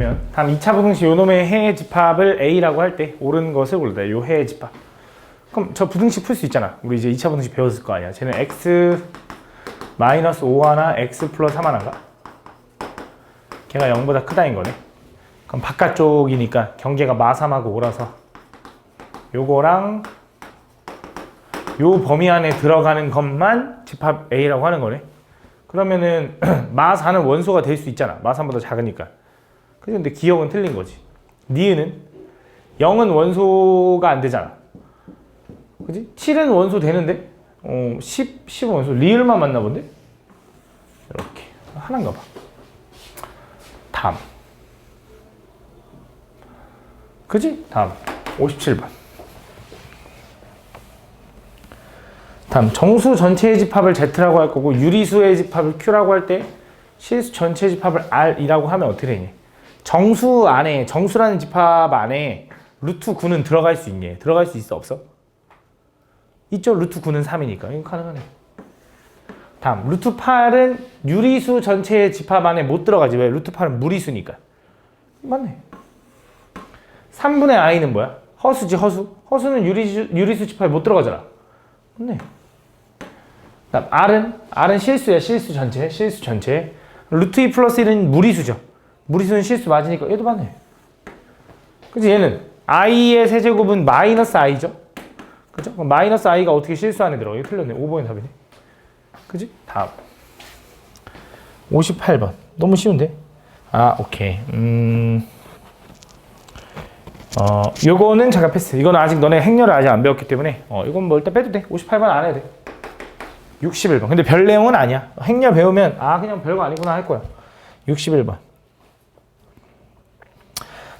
그러면 다음 2차 부등식 요놈의 해의 집합을 A라고 할 때 옳은 것을 골라야 요 해의 집합. 그럼 저 부등식 풀 수 있잖아. 우리 이제 2차 부등식 배웠을 거 아니야. 쟤는 x 마이너스 5 하나, x 플러스 3 하나인가? 걔가 0보다 크다인 거네. 그럼 바깥쪽이니까 경계가 마3하고 5라서 요거랑 요 범위 안에 들어가는 것만 집합 A라고 하는 거네. 그러면은 마4는 원소가 될 수 있잖아. 마3보다 작으니까. 근데 기억은 틀린 거지. 니은은 0은 원소가 안 되잖아. 그지? 7은 원소 되는데 10은 원소. 리을만 맞나 본데? 이렇게 하나인가 봐. 다음. 그지? 다음 57번. 다음 정수 전체의 집합을 Z라고 할 거고 유리수의 집합을 Q라고 할 때 실수 전체의 집합을 R이라고 하면 어떻게 되니? 정수 안에 정수라는 집합 안에 루트 9는 들어갈 수 있니? 들어갈 수 있어? 없어? 있죠? 루트 9는 3이니까 이거 가능하네. 다음 루트 8은 유리수 전체의 집합 안에 못 들어가지. 왜? 루트 8은 무리수니까. 맞네. 3분의 i는 뭐야? 허수지 허수. 허수는 유리수 집합에 못 들어가잖아. 맞네. 다음 R은 실수야. 실수 전체. 루트 2 플러스 1은 무리수죠. 무리수는 실수 맞으니까 얘도 맞네. 그치? 얘는 i의 세제곱은 마이너스 i죠. 그죠? 그럼 마이너스 i가 어떻게 실수 안에 들어가? 이거 틀렸네. 5번의 답이네. 그지? 다음 58번. 너무 쉬운데? 오케이. 요거는 잠깐 패스. 이거는 아직 너네 행렬을 아직 안 배웠기 때문에 이건 뭐 일단 빼도 돼. 58번 안 해도 돼. 61번. 근데 별 내용은 아니야. 행렬 배우면 그냥 별거 아니구나 할 거야. 61번.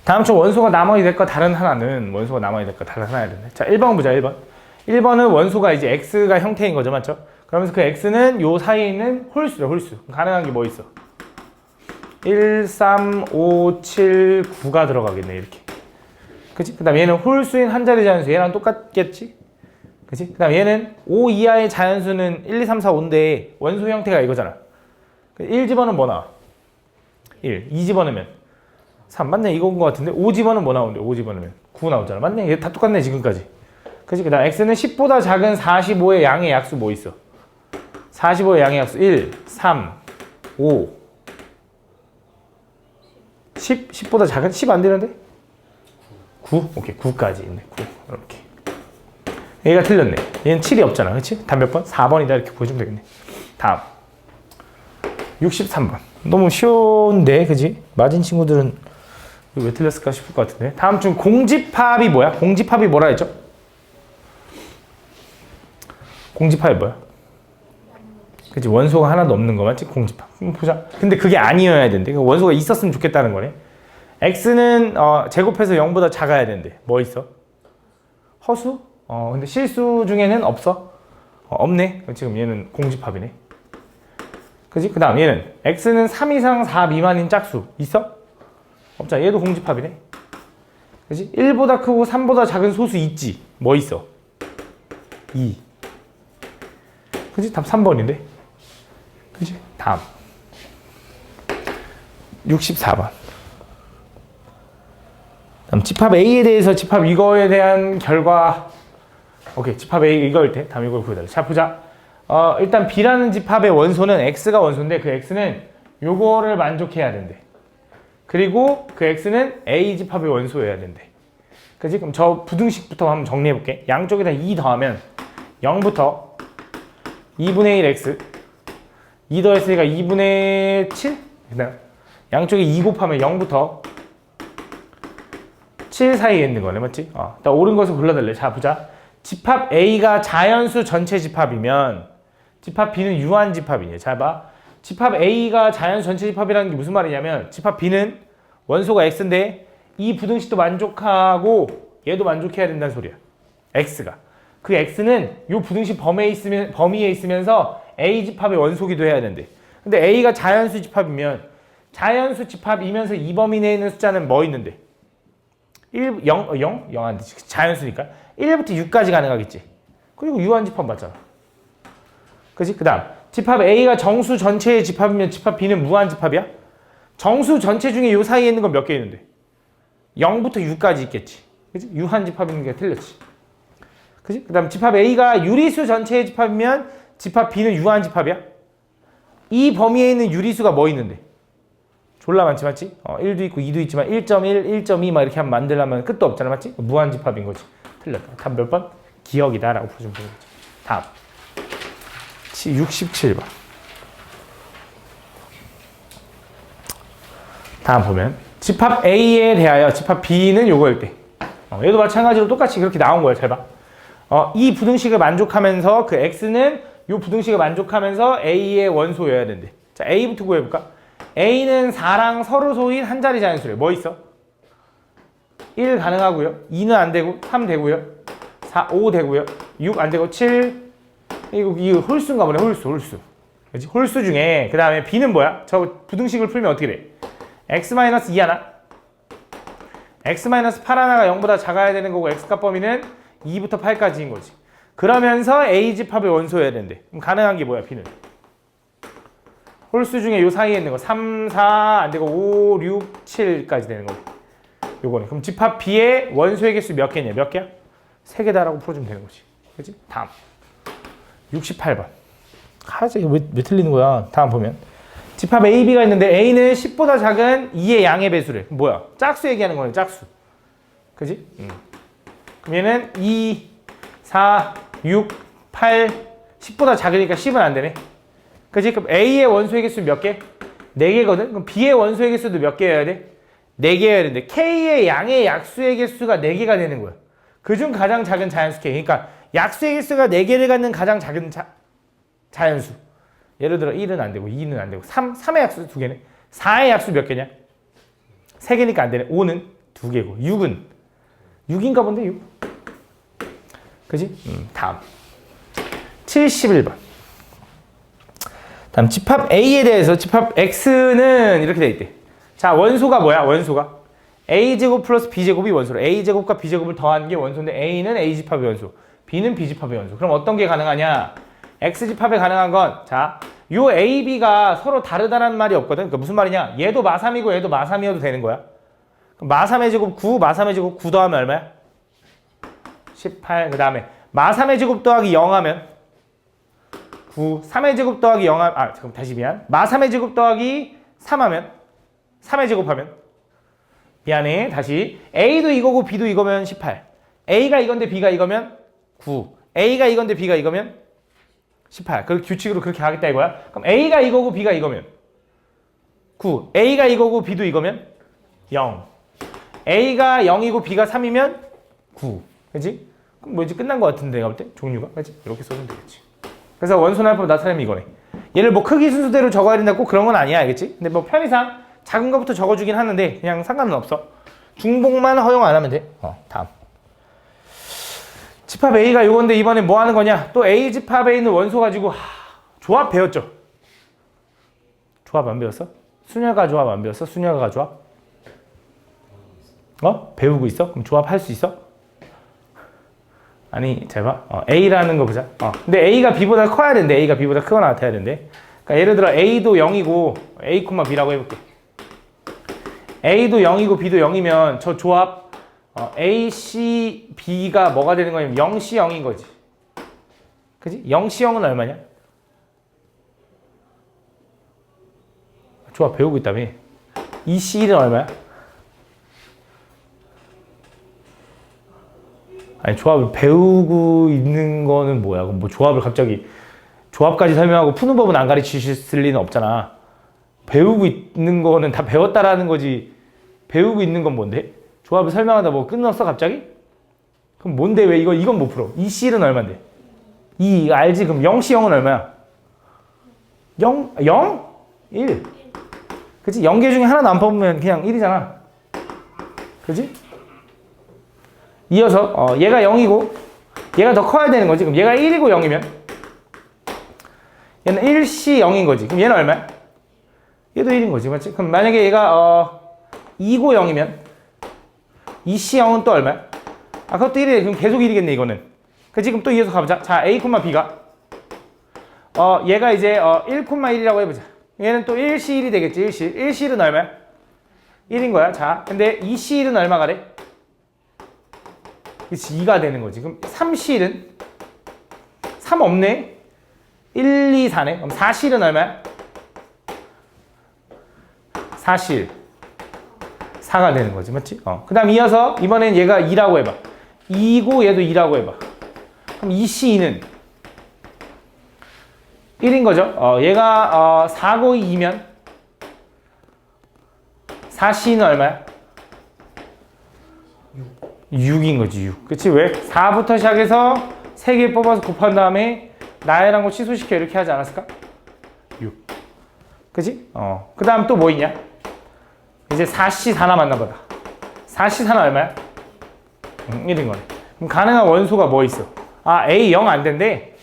다음 중 원소가 나머지 될 거 다른 하나는 원소가 나머지 될 거 다른 하나야 되네. 자, 1번 보자. 1번. 1번은 원소가 이제 x가 형태인 거죠. 맞죠? 그러면서 그 x는 요 사이에 있는 홀수죠. 홀수. 가능한 게 뭐 있어? 1, 3, 5, 7, 9가 들어가겠네. 이렇게. 그치? 그 다음 얘는 홀수인 한 자리 자연수. 얘랑 똑같겠지? 그치? 그 다음 얘는 5 이하의 자연수는 1, 2, 3, 4, 5인데 원소 형태가 이거잖아. 1 집어넣으면 뭐 나와? 1. 2 집어넣으면 3. 맞네? 이건 거 같은데 5 집어넣으면 뭐 나오는데? 5 집어넣으면 9 나오잖아. 맞네? 얘 다 똑같네 지금까지. 그치? 그 다음 x는 10보다 작은 45의 양의 약수 뭐 있어? 45의 양의 약수 1, 3, 5 10? 10보다 작은? 10 안 되는데? 9? 오케이 9까지 있네. 9 이렇게. 얘가 틀렸네. 얘는 7이 없잖아. 그치? 답 몇 번? 4번이다 이렇게 보여주면 되겠네. 다음 63번. 너무 쉬운데 그지? 맞은 친구들은 왜 틀렸을까 싶을 것 같은데. 다음 중 공집합이 뭐야? 공집합이 뭐라 했죠? 공집합이 뭐야? 그치? 원소가 하나도 없는 거 맞지? 공집합. 보자. 근데 그게 아니어야 된대. 원소가 있었으면 좋겠다는 거네. x는 제곱해서 0보다 작아야 된대. 뭐 있어? 허수? 근데 실수 중에는 없어? 없네. 지금 얘는 공집합이네. 그치? 그 다음 얘는 x는 3 이상 4 미만인 짝수 있어? 없잖아. 얘도 공집합이네. 그치? 1보다 크고 3보다 작은 소수 있지? 뭐 있어? 2. 그치? 답 3번인데? 그치? 다음 64번. 다음 집합 A에 대해서 집합 이거에 대한 결과. 오케이. 집합 A 이거일 때 다음 이걸 보여달래. 자 보자. 일단 B라는 집합의 원소는 X가 원소인데 그 X는 요거를 만족해야 된대. 그리고 그 X는 A 집합의 원소여야 된대. 그치? 그럼 저 부등식부터 한번 정리해볼게. 양쪽에다 2 더하면 0부터 2분의 1 X 2 더했으니까 2분의 7? 양쪽에 2 곱하면 0부터 7 사이에 있는 거네. 맞지? 일단 옳은 것을 골라달래. 자 보자. 집합 A가 자연수 전체 집합이면 집합 B는 유한 집합이냐. 잘 봐. 집합 A가 자연수 전체 집합이라는 게 무슨 말이냐면 집합 B는 원소가 X인데 이 부등식도 만족하고 얘도 만족해야 된다는 소리야. X가. 그 X는 이 부등식 범위에 있으면서 A 집합의 원소기도 해야 된대. 근데 A가 자연수 집합이면 자연수 집합이면서 이 범위 내에 있는 숫자는 뭐 있는데? 0 안 되지. 자연수니까. 1부터 6까지 가능하겠지. 그리고 유한 집합 맞잖아. 그치? 그 다음 집합 A가 정수 전체의 집합이면 집합 B는 무한 집합이야? 정수 전체 중에 요 사이에 있는 건 몇 개 있는데? 0부터 6까지 있겠지. 그치? 유한 집합 있는 게 틀렸지. 그치? 그 다음 집합 A가 유리수 전체의 집합이면 집합 B는 유한 집합이야? 이 범위에 있는 유리수가 뭐 있는데? 졸라 많지, 맞지? 1도 있고 2도 있지만 1.1, 1.2 막 이렇게 하면 만들려면 끝도 없잖아, 맞지? 무한 집합인 거지. 틀렸다. 답 몇 번? 기억이다 라고 풀어주면 되는 거죠. 다음 67번. 다음 보면 집합 A에 대하여 집합 B는 요거일 때 얘도 마찬가지로 똑같이 그렇게 나온 거예요. 잘 봐. 이 부등식을 만족하면서 그 X는 요 부등식을 만족하면서 A의 원소여야 된대. 자, A부터 구해볼까? A는 4랑 서로 소인 한 자리 자연수래. 뭐 있어? 1 가능하고요. 2는 안 되고 3 되고요. 4, 5 되고요. 6 안 되고 7 이거 홀수인가 보네. 홀수. 그렇지? 홀수 중에 그 다음에 B는 뭐야? 저 부등식을 풀면 어떻게 돼? X-2 하나 X-8 하나가 0보다 작아야 되는 거고 X값 범위는 2부터 8까지인 거지. 그러면서 A 집합의 원소여야 된대. 그럼 가능한 게 뭐야? B는 홀수 중에 요 사이에 있는 거 3, 4 안 되고 5, 6, 7까지 되는 거고 요거네. 그럼 집합 B의 원소의 개수 몇 개냐? 몇 개야? 3개다라고 풀어주면 되는 거지. 그렇지? 다음 68번. 하지 왜 틀리는 거야? 다음 보면 집합 A, B가 있는데 A는 10보다 작은 2의 양의 배수래. 뭐야? 짝수 얘기하는 거네. 짝수. 그지? 그럼 얘는 2, 4, 6, 8, 10보다 작으니까 10은 안 되네. 그지? 그럼 A의 원소의 개수 몇 개? 4개거든? 그럼 B의 원소의 개수도 몇 개여야 돼? 4개여야 되는데 K의 양의 약수의 개수가 4개가 되는 거야. 그중 가장 작은 자연수 K. 그러니까 약수의 개수가 4개를 갖는 가장 작은 자연수. 예를 들어 1은 안 되고 2는 안 되고 3의 약수 2개네. 4의 약수 몇 개냐? 3개니까 안 되네. 5는 2개고 6은 6인가 본데 6. 그지? 다음 71번. 다음 집합 A에 대해서 집합 X는 이렇게 돼 있대. 자, 원소가 뭐야? 원소가 A제곱 플러스 B제곱이 원소로 A제곱과 B제곱을 더한 게 원소인데 A는 A집합의 원소, B는 B집합의 원소. 그럼 어떤 게 가능하냐? X집합에 가능한 건 자, 요 A, B가 서로 다르다는 말이 없거든. 그러니까 무슨 말이냐? 얘도 마3이고 얘도 마3이어도 되는 거야. 그럼 마3의 제곱 9, 마3의 제곱 9 더하면 얼마야? 18. 그 다음에 마3의 제곱 더하기 0 하면 9, 3의 제곱 더하기 0 하면 잠깐 다시 미안. 마3의 제곱 더하기 3 하면 3의 제곱하면 미안해. 다시 A도 이거고 B도 이거면 18. A가 이건데 B가 이거면 9. A가 이건데 B가 이거면 18. 그 규칙으로 그렇게 가겠다 이거야. 그럼 A가 이거고 B가 이거면 9. A가 이거고 B도 이거면 0. A가 0이고 B가 3이면 9. 그치? 그럼 뭐 이제 끝난 것 같은데 내가 볼 때? 종류가? 그치? 이렇게 써주면 되겠지. 그래서 원소날법 나타내면 이거네. 얘를 뭐 크기 순서대로 적어야 된다 꼭 그런 건 아니야. 알겠지? 근데 뭐 편의상 작은 것부터 적어주긴 하는데 그냥 상관은 없어. 중복만 허용 안 하면 돼. 다음. 집합 A가 요건데 이번에 뭐 하는 거냐? 또 A 집합에 있는 원소 가지고 조합 배웠죠? 조합 안 배웠어? 순혈과 조합 안 배웠어? 순혈과 조합? 배우고 있어? 그럼 조합할 수 있어? 아니, 잘 봐. A라는 거 보자. 근데 A가 B보다 커야 된대. A가 B보다 크거나 같아야 된대. 그러니까 예를 들어 A도 0이고 A, B라고 해볼게. A도 0이고 B도 0이면 저 조합 A, C, B가 뭐가 되는 거냐면 0C, 0인 거지. 그지? 0C, 0은 얼마냐? 조합 배우고 있다며. 2C, 1은 얼마야? 아니, 조합을 배우고 있는 거는 뭐야? 그럼 뭐 조합을 갑자기 조합까지 설명하고 푸는 법은 안 가르치실 리는 없잖아. 배우고 있는 거는 다 배웠다라는 거지. 배우고 있는 건 뭔데? 조합을 설명하다 뭐 끝났어 갑자기? 그럼 뭔데 왜 이건 못 풀어? 2C는 얼만데? 2 알지? 그럼 0C 0은 얼마야? 0? 0? 1. 그치? 0개 중에 하나도 안 뽑으면 그냥 1이잖아. 그치? 이어서 얘가 0이고 얘가 더 커야 되는 거지. 그럼 얘가 1이고 0이면 얘는 1C 0인 거지. 그럼 얘는 얼마야? 얘도 1인 거지. 맞지? 그럼 만약에 얘가 2고 0이면 2C 0은 또 얼마야? 그것도 1이래. 그럼 계속 1이겠네 이거는. 그 지금 또 이어서 가보자. 자, A, B가 얘가 이제 1,1이라고 해보자. 얘는 또 1C1이 되겠지. 1C1. 1C1은 얼마야? 1인 거야. 자, 근데 2C1은 얼마가래? 그치, 2가 되는 거지. 그럼 3C1은? 3 없네? 1, 2, 4네. 그럼 4C1은 얼마야? 4C1. 4가 되는 거지. 맞지? 그 다음 이어서 이번엔 얘가 2라고 해봐. 2고 얘도 2라고 해봐. 그럼 2C2는 1인 거죠. 얘가 4고 2면 4C는 얼마야? 6인 거지. 6. 그치? 왜? 4부터 시작해서 3개 뽑아서 곱한 다음에 나열한 거 취소시켜 이렇게 하지 않았을까? 6. 그치? 그 다음 또 뭐 있냐? 이제 4C4 남았나 보다. 4C4는 얼마야? 1인 거네. 그럼 가능한 원소가 뭐 있어? A 0 안 된대.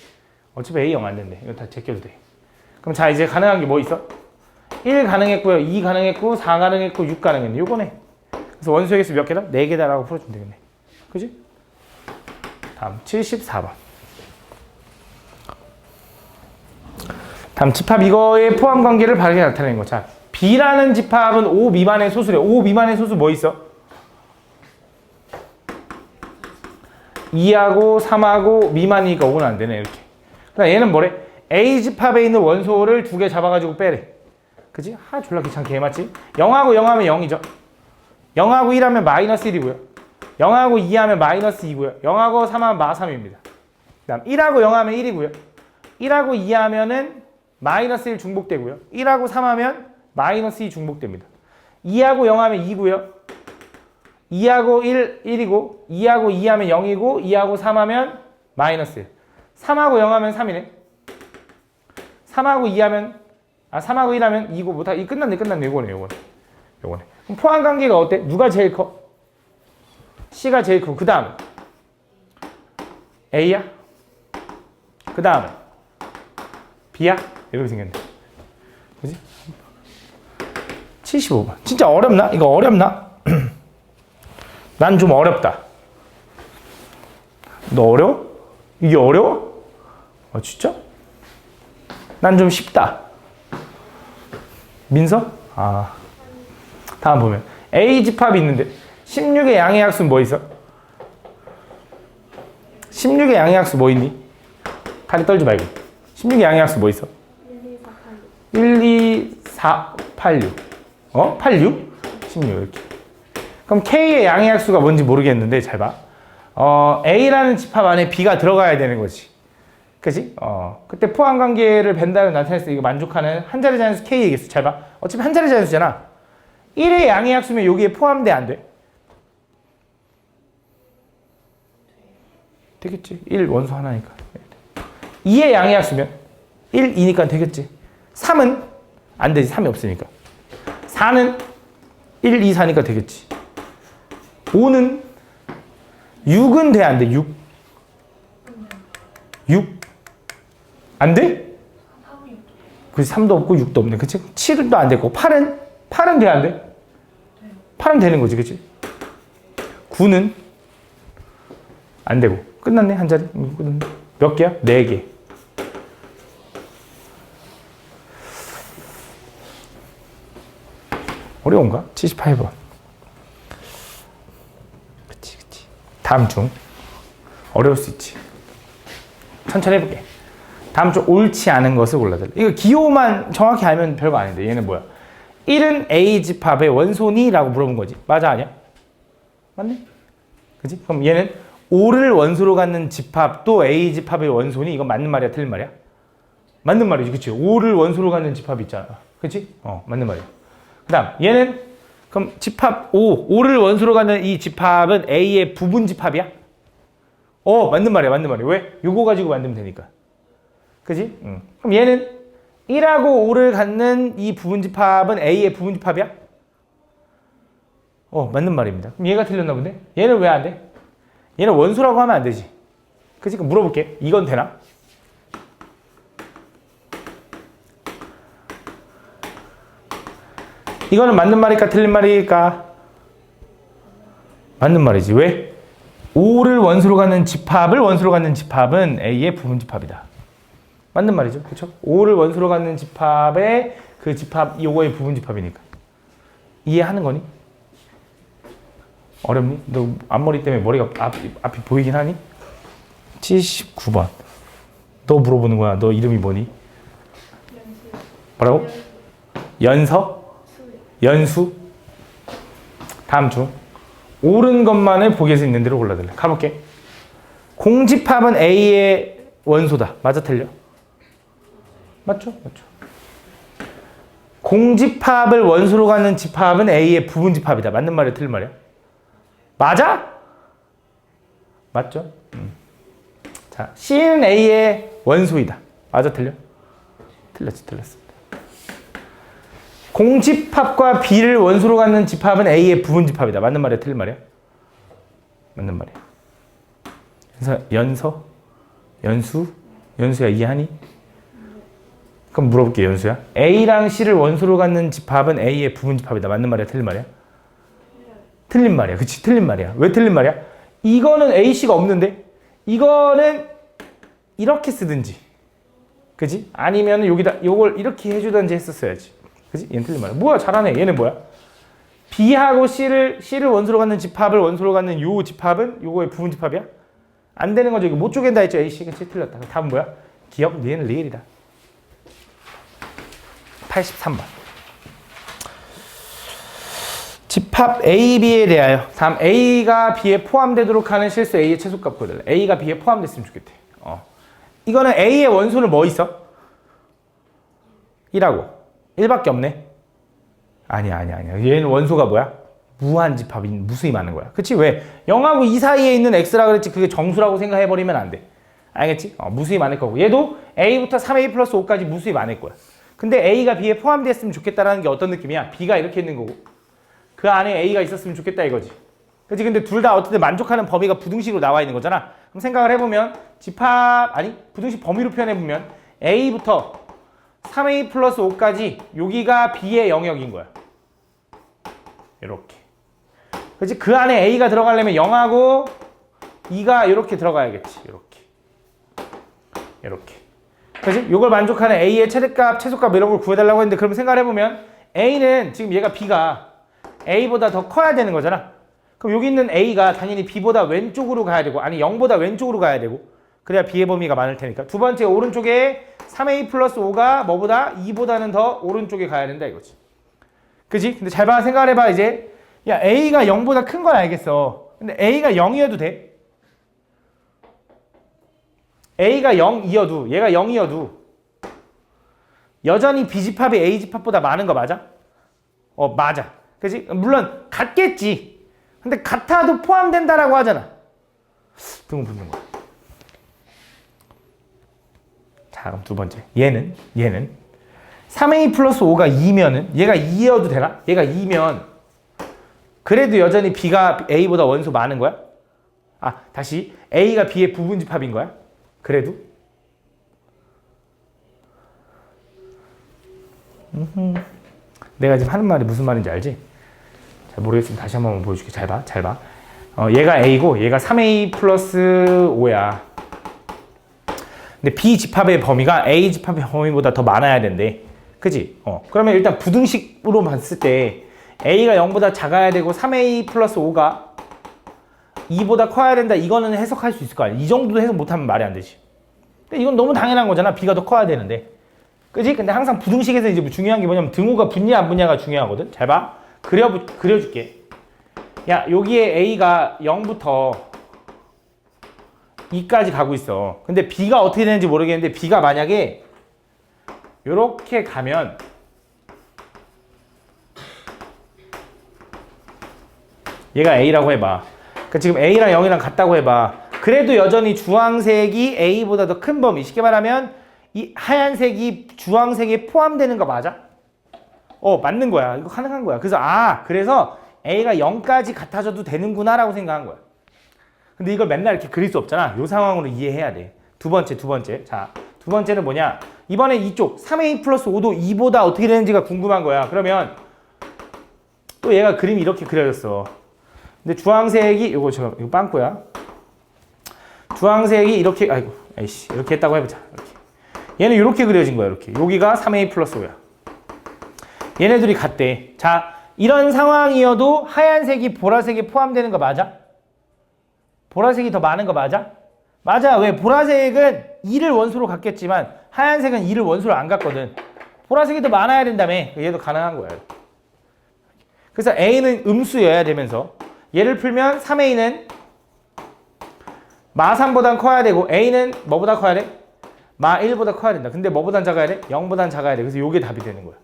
어차피 A 0 안 된대. 이거 다 제껴도 돼. 그럼 자, 이제 가능한 게 뭐 있어? 1 가능했고요. 2 가능했고, 4 가능했고, 6 가능했네. 요거네. 그래서 원소의 개수 몇 개다? 4개다라고 풀어주면 되겠네. 그지? 다음 74번. 다음 집합 이거의 포함 관계를 바르게 나타내는 거. 자, B라는 집합은 5 미만의 소수래. 5 미만의 소수 뭐 있어? 2하고 3하고 미만이니까 5는 안 되네. 이렇게. 그다음 얘는 뭐래? A 집합에 있는 원소를 2개 잡아가지고 빼래. 그지? 졸라 귀찮게 해, 맞지? 0하고 0하면 0이죠. 0하고 1하면 마이너스 1이고요. 0하고 2하면 마이너스 2고요. 0하고 3하면 마3입니다. 그 다음 1하고 0하면 1이고요. 1하고 2하면은 마이너스 1 중복되고요. 1하고 3하면 마이너스 2 중복됩니다. 2하고 0하면 2고요. 2하고 1, 1이고 2하고 2하면 0이고 2하고 3하면 마이너스 1. 3하고 0하면 3이네. 3하고 2하면 3하고 1하면 2고 뭐 다 끝났네. 요거네. 그럼 포함 관계가 어때? 누가 제일 커? C가 제일 크고 그 다음은 A야? 그 다음은 B야? 이렇게 생겼네. 그지? 75번. 진짜 어렵나? 이거 어렵나? 난 좀 어렵다. 너 어려워? 이게 어려워? 진짜? 난 좀 쉽다. 민서? 다음 보면 A 집합이 있는데 16의 양의 약수는 뭐 있어? 16의 양의 약수 뭐 있니? 다리 떨지 말고. 16의 양의 약수 뭐 있어? 1, 2, 4, 8, 6. 8, 6? 16 이렇게. 그럼 K의 양의 약수가 뭔지 모르겠는데 잘 봐. A라는 집합 안에 B가 들어가야 되는 거지. 그치? 그때 포함 관계를 벤다고 나타냈을 때 이거 만족하는 한 자리 자연수 K의 개수. 잘 봐. 어차피 한 자리 자연수잖아. 1의 양의 약수면 여기에 포함돼 안 돼? 되겠지. 1 원소 하나니까. 2의 양의 약수면 1, 2니까 되겠지. 3은 안 되지. 3이 없으니까. 4는 1, 2, 4니까 되겠지. 5는 6은 돼, 안 돼? 6? 6? 안 돼? 그치, 3도 없고 6도 없네. 그치? 7은 또 안 되고. 8은? 8은 돼, 안 돼? 8은 되는 거지, 그치? 9는? 안 되고. 끝났네, 한 자리. 몇 개야? 4개. 어려운가? 78번. 그치. 다음 중. 어려울 수 있지. 천천히 해볼게. 다음 중 옳지 않은 것을 골라달라. 이거 기호만 정확히 알면 별거 아닌데. 얘는 뭐야? 1은 A 집합의 원소니? 라고 물어본 거지. 맞아, 아니야? 맞네? 그치? 그럼 얘는 5를 원소로 갖는 집합도 A 집합의 원소니? 이건 맞는 말이야, 틀린 말이야? 맞는 말이지, 그치? 5를 원소로 갖는 집합이 있잖아. 그치? 맞는 말이야. 그 다음, 얘는, 그럼 집합 5를 원소로 갖는 이 집합은 A의 부분 집합이야? 맞는 말이야. 왜? 요거 가지고 만들면 되니까. 그치? 그럼 얘는 1하고 5를 갖는 이 부분 집합은 A의 부분 집합이야? 맞는 말입니다. 그럼 얘가 틀렸나 본데? 얘는 왜 안 돼? 얘는 원소라고 하면 안 되지. 그치? 그럼 물어볼게. 이건 되나? 이거는 맞는 말일까? 틀린 말일까? 맞는 말이지. 왜? 5를 원소로 갖는 집합은 A의 부분 집합이다. 맞는 말이죠. 그렇죠? 5를 원소로 갖는 집합의 그 집합 요거의 부분 집합이니까. 이해하는 거니? 어렵니? 너 앞머리 때문에 머리가 앞이 보이긴 하니? 79번. 너 물어보는 거야. 너 이름이 뭐니? 뭐라고? 연서? 연수? 다음 중 옳은 것만을 보기에서 있는 대로 골라달래. 가볼게. 공집합은 A의 원소다. 맞아 틀려? 맞죠? 맞죠. 공집합을 원소로 갖는 집합은 A의 부분 집합이다. 맞는 말이야? 틀린 말이야? 맞아? 맞죠? 자, C는 A의 원소이다. 맞아 틀려? 틀렸습니다. 공집합과 B를 원소로 갖는 집합은 A의 부분 집합이다. 맞는 말이야? 틀린 말이야? 맞는 말이야. 그래서 연수야 이해하니? 그럼 물어볼게 연수야. A랑 C를 원소로 갖는 집합은 A의 부분 집합이다. 맞는 말이야? 틀린 말이야? 틀린 말이야. 그치? 틀린 말이야. 왜 틀린 말이야? 이거는 AC가 없는데 이거는 이렇게 쓰든지 그지? 아니면 여기다 요걸 이렇게 해주든지 했었어야지. 그지? 얘는 틀린 말이야. 뭐야 잘하네. 얘는 뭐야? B하고 C를 원소로 갖는 집합을 원소로 갖는 요 집합은 요거의 부분 집합이야? 안 되는 거죠. 이거 못 쪼갠다 했죠. AC. 그치? 틀렸다. 답은 뭐야? 기억? 얘는 리을이다. 83번. 집합 A, B에 대하여 다음 A가 B에 포함되도록 하는 실수 A의 최소값 구해달래. A가 B에 포함됐으면 좋겠대. 이거는 A의 원소는 뭐 있어? 1하고 1밖에 없네. 아니야. 얘는 원소가 뭐야? 무한집합인 무수히 많은 거야. 그치? 왜? 0하고 2 사이에 있는 X라 그랬지. 그게 정수라고 생각해버리면 안 돼. 알겠지? 무수히 많을 거고. 얘도 A부터 3A 플러스 5까지 무수히 많을 거야. 근데 A가 B에 포함됐으면 좋겠다라는 게 어떤 느낌이야? B가 이렇게 있는 거고 그 안에 A가 있었으면 좋겠다 이거지. 그치? 근데 둘 다 어쨌든 만족하는 범위가 부등식으로 나와 있는 거잖아. 그럼 생각을 해보면 부등식 범위로 표현해보면 A부터 3A 플러스 5까지 여기가 B의 영역인 거야. 이렇게. 그치? 그 안에 A가 들어가려면 0하고 2가 이렇게 들어가야겠지. 이렇게. 그치? 이걸 만족하는 A의 최대값, 최소값 이런 걸 구해달라고 했는데 그럼 생각을 해보면 A는 지금 얘가 B가 A보다 더 커야 되는 거잖아. 그럼 여기 있는 A가 당연히 B보다 왼쪽으로 가야 되고 아니 0보다 왼쪽으로 가야 되고 그래야 B의 범위가 많을 테니까 두 번째 오른쪽에 3A 플러스 5가 뭐보다 2보다는 더 오른쪽에 가야 된다 이거지. 그지? 근데 잘 봐. 생각을 해봐 이제. 야 A가 0보다 큰 건 알겠어. 근데 A가 0이어도 돼? A가 0이어도 얘가 0이어도 여전히 B집합이 A집합보다 많은 거 맞아? 맞아. 그치? 물론 같겠지. 근데 같아도 포함된다라고 하잖아. 등을 붙는 거야. 자 그럼 두 번째 얘는 3A 플러스 5가 2면은 얘가 2여도 되나? 얘가 2면 그래도 여전히 B가 A보다 원소 많은 거야? 다시 A가 B의 부분 집합인 거야? 그래도? 내가 지금 하는 말이 무슨 말인지 알지? 잘 모르겠으면 다시 한번 보여줄게. 잘 봐. 얘가 A고 얘가 3A 플러스 5야. 근데 B 집합의 범위가 A 집합의 범위보다 더 많아야 된대. 그지? 그러면 일단 부등식으로 봤을 때 A가 0보다 작아야 되고 3A 플러스 5가 2보다 커야 된다. 이거는 해석할 수 있을 거 아니야. 이 정도도 해석 못하면 말이 안 되지. 근데 이건 너무 당연한 거잖아. B가 더 커야 되는데. 그지? 근데 항상 부등식에서 이제 중요한 게 뭐냐면 등호가 붙냐 안 붙냐가 중요하거든. 잘 봐. 그려줄게. 야, 여기에 A가 0부터 2까지 가고 있어. 근데 B가 어떻게 되는지 모르겠는데 B가 만약에 이렇게 가면 얘가 A라고 해봐. 그러니까 지금 A랑 0이랑 같다고 해봐. 그래도 여전히 주황색이 A보다 더 큰 범위. 쉽게 말하면 이 하얀색이 주황색에 포함되는 거 맞아? 맞는 거야. 이거 가능한 거야. 그래서 A가 0까지 같아져도 되는구나 라고 생각한 거야. 근데 이걸 맨날 이렇게 그릴 수 없잖아. 이 상황으로 이해해야 돼. 두 번째. 자, 두 번째는 뭐냐? 이번에 이쪽 3A 플러스 5도 2보다 어떻게 되는지가 궁금한 거야. 그러면 또 얘가 그림이 이렇게 그려졌어. 근데 주황색이 이거 빵꾸야. 주황색이 이렇게 이렇게 했다고 해보자. 이렇게. 얘는 이렇게 그려진 거야. 이렇게. 여기가 3A 플러스 5야. 얘네들이 같대. 자, 이런 상황이어도 하얀색이 보라색에 포함되는 거 맞아? 보라색이 더 많은 거 맞아? 맞아. 왜? 보라색은 2를 원소로 갖겠지만 하얀색은 2를 원소로 안 갖거든. 보라색이 더 많아야 된다며. 얘도 가능한 거야. 그래서 A는 음수여야 되면서 얘를 풀면 3A는 마 3보단 커야 되고 A는 뭐보다 커야 돼? 마 1보다 커야 된다. 근데 뭐보단 작아야 돼? 0보단 작아야 돼. 그래서 이게 답이 되는 거야.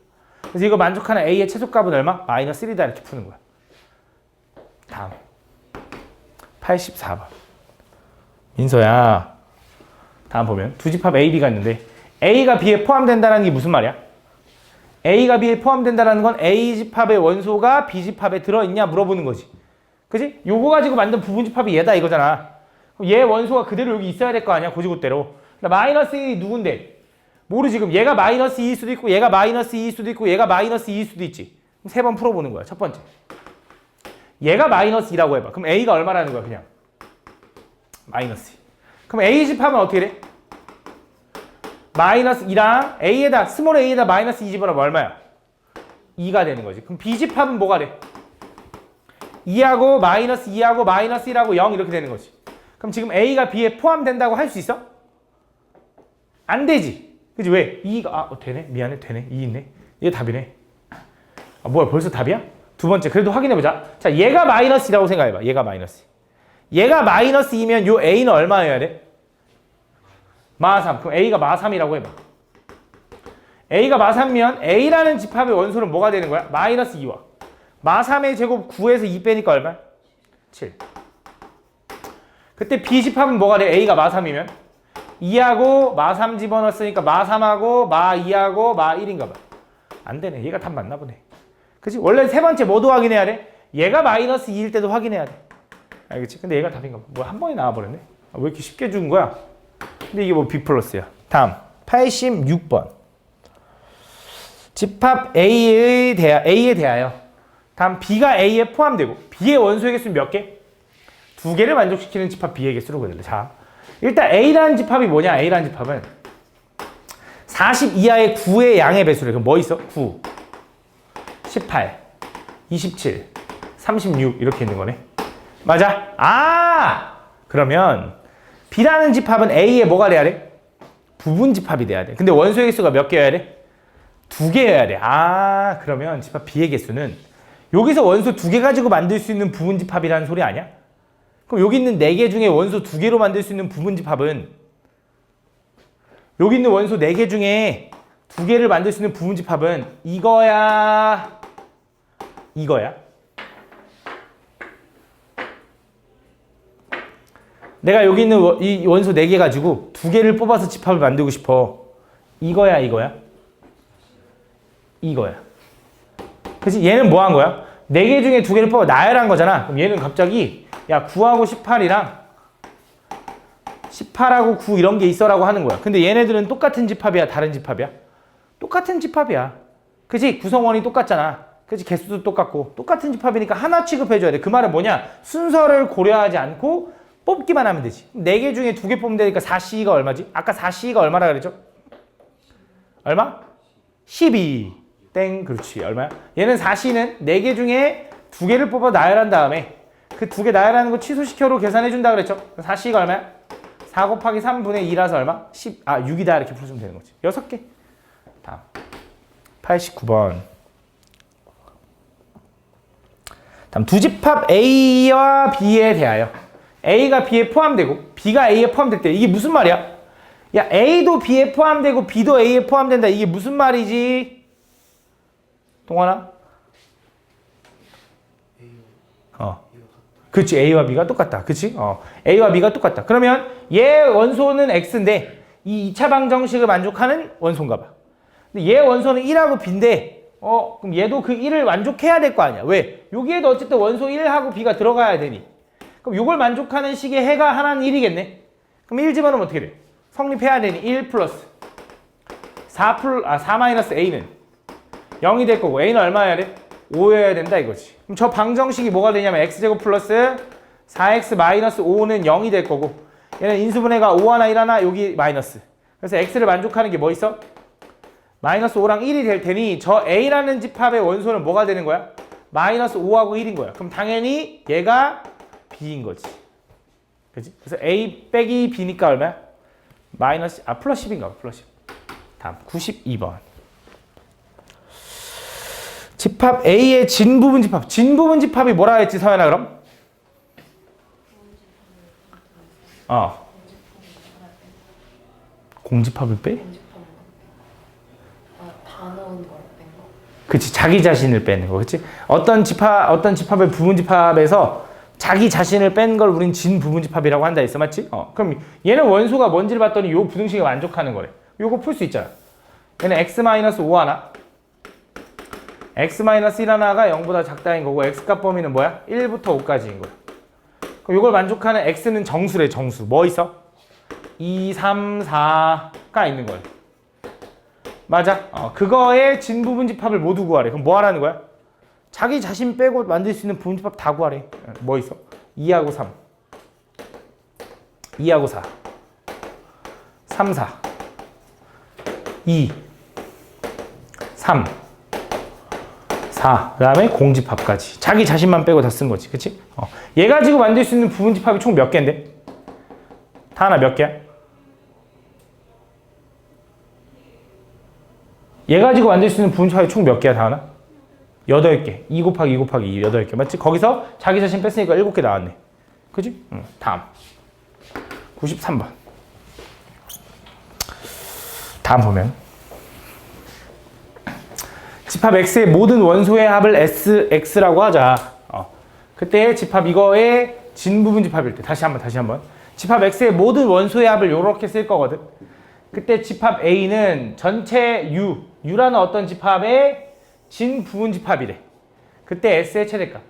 그래서 이거 만족하는 A의 최소값은 얼마? 마이너스 1이다. 이렇게 푸는 거야. 다음 84번 민서야, 다음 보면 두 집합 A, B가 있는데 A가 B에 포함된다는 게 무슨 말이야? A가 B에 포함된다는 건 A 집합의 원소가 B 집합에 들어있냐 물어보는 거지. 그지? 요거 가지고 만든 부분 집합이 얘다 이거잖아. 그럼 얘 원소가 그대로 여기 있어야 될 거 아니야, 고지고대로. 마이너스 1이 누군데? 모르지. 지금 얘가 마이너스 2일 수도 있고 얘가 마이너스 2일 수도 있고 얘가 마이너스 2일 수도 있지. 그럼 세 번 풀어보는 거야. 첫 번째, 얘가 마이너스 2라고 해봐. 그럼 A가 얼마라는 거야? 그냥 마이너스 2. 그럼 A 집합은 어떻게 돼? 마이너스 2랑 A에다 스몰 A에다 마이너스 2 집어넣으면 얼마야? 2가 되는 거지. 그럼 B 집합은 뭐가 돼? 2하고 마이너스 2하고 마이너스 1하고 0 이렇게 되는 거지. 그럼 지금 A가 B에 포함된다고 할 수 있어? 안 되지. 그지? 왜? 2가 되네? 미안해. 되네. 2 있네. 얘 답이네. 뭐야, 벌써 답이야? 두 번째, 그래도 확인해보자. 자, 얘가 마이너스라고 생각해봐. 얘가 마이너스. 얘가 마이너스 2면 요 A는 얼마여야 돼? 마 3. 그럼 A가 마 3이라고 해봐. A가 마 3이면 A라는 집합의 원소는 뭐가 되는 거야? 마이너스 2와 마 3의 제곱 9에서 2 빼니까 얼마야? 7. 그때 B 집합은 뭐가 돼? A가 마 3이면 2하고 마 3 집어넣었으니까 마 3하고 마 2하고 마 1인가 봐. 안 되네. 얘가 답 맞나 보네. 그치? 원래 세 번째 뭐도 확인해야 돼? 얘가 마이너스 2일 때도 확인해야 돼. 알겠지? 근데 얘가 답인가 봐. 뭐 한 번에 나와버렸네. 왜 이렇게 쉽게 준 거야? 근데 이게 뭐 B 플러스야. 다음 86번 집합 A에 대하여 다음 B가 A에 포함되고 B의 원소의 개수는 몇 개? 2개를 만족시키는 집합 B의 개수로 그려요. 자, 일단 A라는 집합이 뭐냐? A라는 집합은 40 이하의 9의 양의 배수래. 그럼 뭐 있어? 9, 18, 27, 36 이렇게 있는 거네. 맞아? 그러면 B라는 집합은 A에 뭐가 돼야 돼? 부분 집합이 돼야 돼. 근데 원소의 개수가 몇 개여야 돼? 2개여야 돼. 그러면 집합 B의 개수는 여기서 원소 2개 가지고 만들 수 있는 부분 집합이라는 소리 아니야? 그럼 여기 있는 4개 중에 원소 2개로 만들 수 있는 부분 집합은 여기 있는 원소 4개 중에 2개를 만들 수 있는 부분 집합은 이거야, 이거야? 내가 여기 있는 이 원소 4개 가지고 2개를 뽑아서 집합을 만들고 싶어. 이거야, 이거야? 이거야. 그치? 얘는 뭐 한 거야? 4개 중에 2개를 뽑아 나열한 거잖아. 그럼 얘는 갑자기 야 9하고 18이랑 18하고 9 이런 게 있어라고 하는 거야. 근데 얘네들은 똑같은 집합이야? 다른 집합이야? 똑같은 집합이야. 그치? 구성원이 똑같잖아. 그치? 개수도 똑같고 똑같은 집합이니까 하나 취급해줘야 돼. 그 말은 뭐냐? 순서를 고려하지 않고 뽑기만 하면 되지. 4개 중에 2개 뽑으면 되니까 4C가 얼마지? 아까 4C가 얼마라 그랬죠? 얼마? 12. 땡. 그렇지. 얼마야? 얘는 4C는 4개 중에 2개를 뽑아 나열한 다음에 그 2개 나열하는 거 취소시켜로 계산해준다 그랬죠? 4C가 얼마야? 4 곱하기 3분의 2라서 얼마? 6이다 이렇게 풀어주면 되는 거지. 6개. 다음 89번 다음 두 집합 A와 B에 대하여 A가 B에 포함되고 B가 A에 포함될 때 이게 무슨 말이야? 야 A도 B에 포함되고 B도 A에 포함된다. 이게 무슨 말이지? 동환아? 그치, A와 B가 똑같다. 그치? A와 B가 똑같다. 그러면 얘 원소는 X인데 이 2차 방정식을 만족하는 원소인가 봐. 근데 얘 원소는 1하고 B인데 그럼 얘도 그 1을 만족해야 될 거 아니야. 왜? 여기에도 어쨌든 원소 1하고 B가 들어가야 되니. 그럼 이걸 만족하는 식의 해가 하나는 1이겠네. 그럼 1 집어넣으면 어떻게 돼? 성립해야 되니 1 플러스 4 마이너스 A는 0이 될 거고 A는 얼마여야 돼? 5여야 된다 이거지. 그럼 저 방정식이 뭐가 되냐면 x제곱 플러스 4x 마이너스 5는 0이 될 거고 얘는 인수분해가 5 하나 1 하나 여기 마이너스. 그래서 x를 만족하는 게 뭐 있어? 마이너스 5랑 1이 될 테니 저 A라는 집합의 원소는 뭐가 되는 거야? 마이너스 5하고 1인 거야. 그럼 당연히 얘가 B인 거지. 그치? 그래서 A 빼기 B니까 얼마야? 플러스 10인가? 플러스 10. 다음 92번. 집합 A의 진부분 집합. 진부분 집합이 뭐라 했지, 서연아, 그럼? 공집합을 빼? 다 넣은 걸 뺀 거. 그치, 자기 자신을 빼는 거, 그치? 어떤 집합의 부분 집합에서 자기 자신을 뺀 걸 우린 진 부분 집합이라고 한다 했어, 맞지? 그럼 얘는 원소가 뭔지를 봤더니 요 부등식에 만족하는 거래. 요거 풀 수 있잖아. 얘는 x-5 하나, x-1 하나가 0보다 작다인 거고 x값 범위는 뭐야? 1부터 5까지인 거야. 그럼 요걸 만족하는 x는 정수래, 정수. 뭐 있어? 2, 3, 4가 있는 거야. 맞아? 그거의 진부분 집합을 모두 구하래. 그럼 뭐 하라는 거야? 자기 자신 빼고 만들 수 있는 부분 집합 다 구하래. 뭐 있어? 2하고 3, 2하고 4, 3, 4, 2, 3, 4, 그 다음에 공집합까지. 자기 자신만 빼고 다 쓴 거지. 그치? 얘 가지고 만들 수 있는 부분 집합이 총 몇 개인데? 다 하나 몇 개야? 얘 가지고 만들 수 있는 부분 집합이 총 몇 개야, 다 하나? 8개. 2 곱하기 2 곱하기 2, 8개. 맞지? 거기서 자기 자신 뺐으니까 7개 나왔네. 그지? 다음. 93번. 다음 보면. 집합 X의 모든 원소의 합을 SX라고 하자. 그때 집합 이거의 진부분 집합일 때. 다시 한번. 집합 X의 모든 원소의 합을 요렇게 쓸 거거든. 그때 집합 A는 전체 U라는 어떤 집합의 진부분 집합이래. 그때 S의 최대값.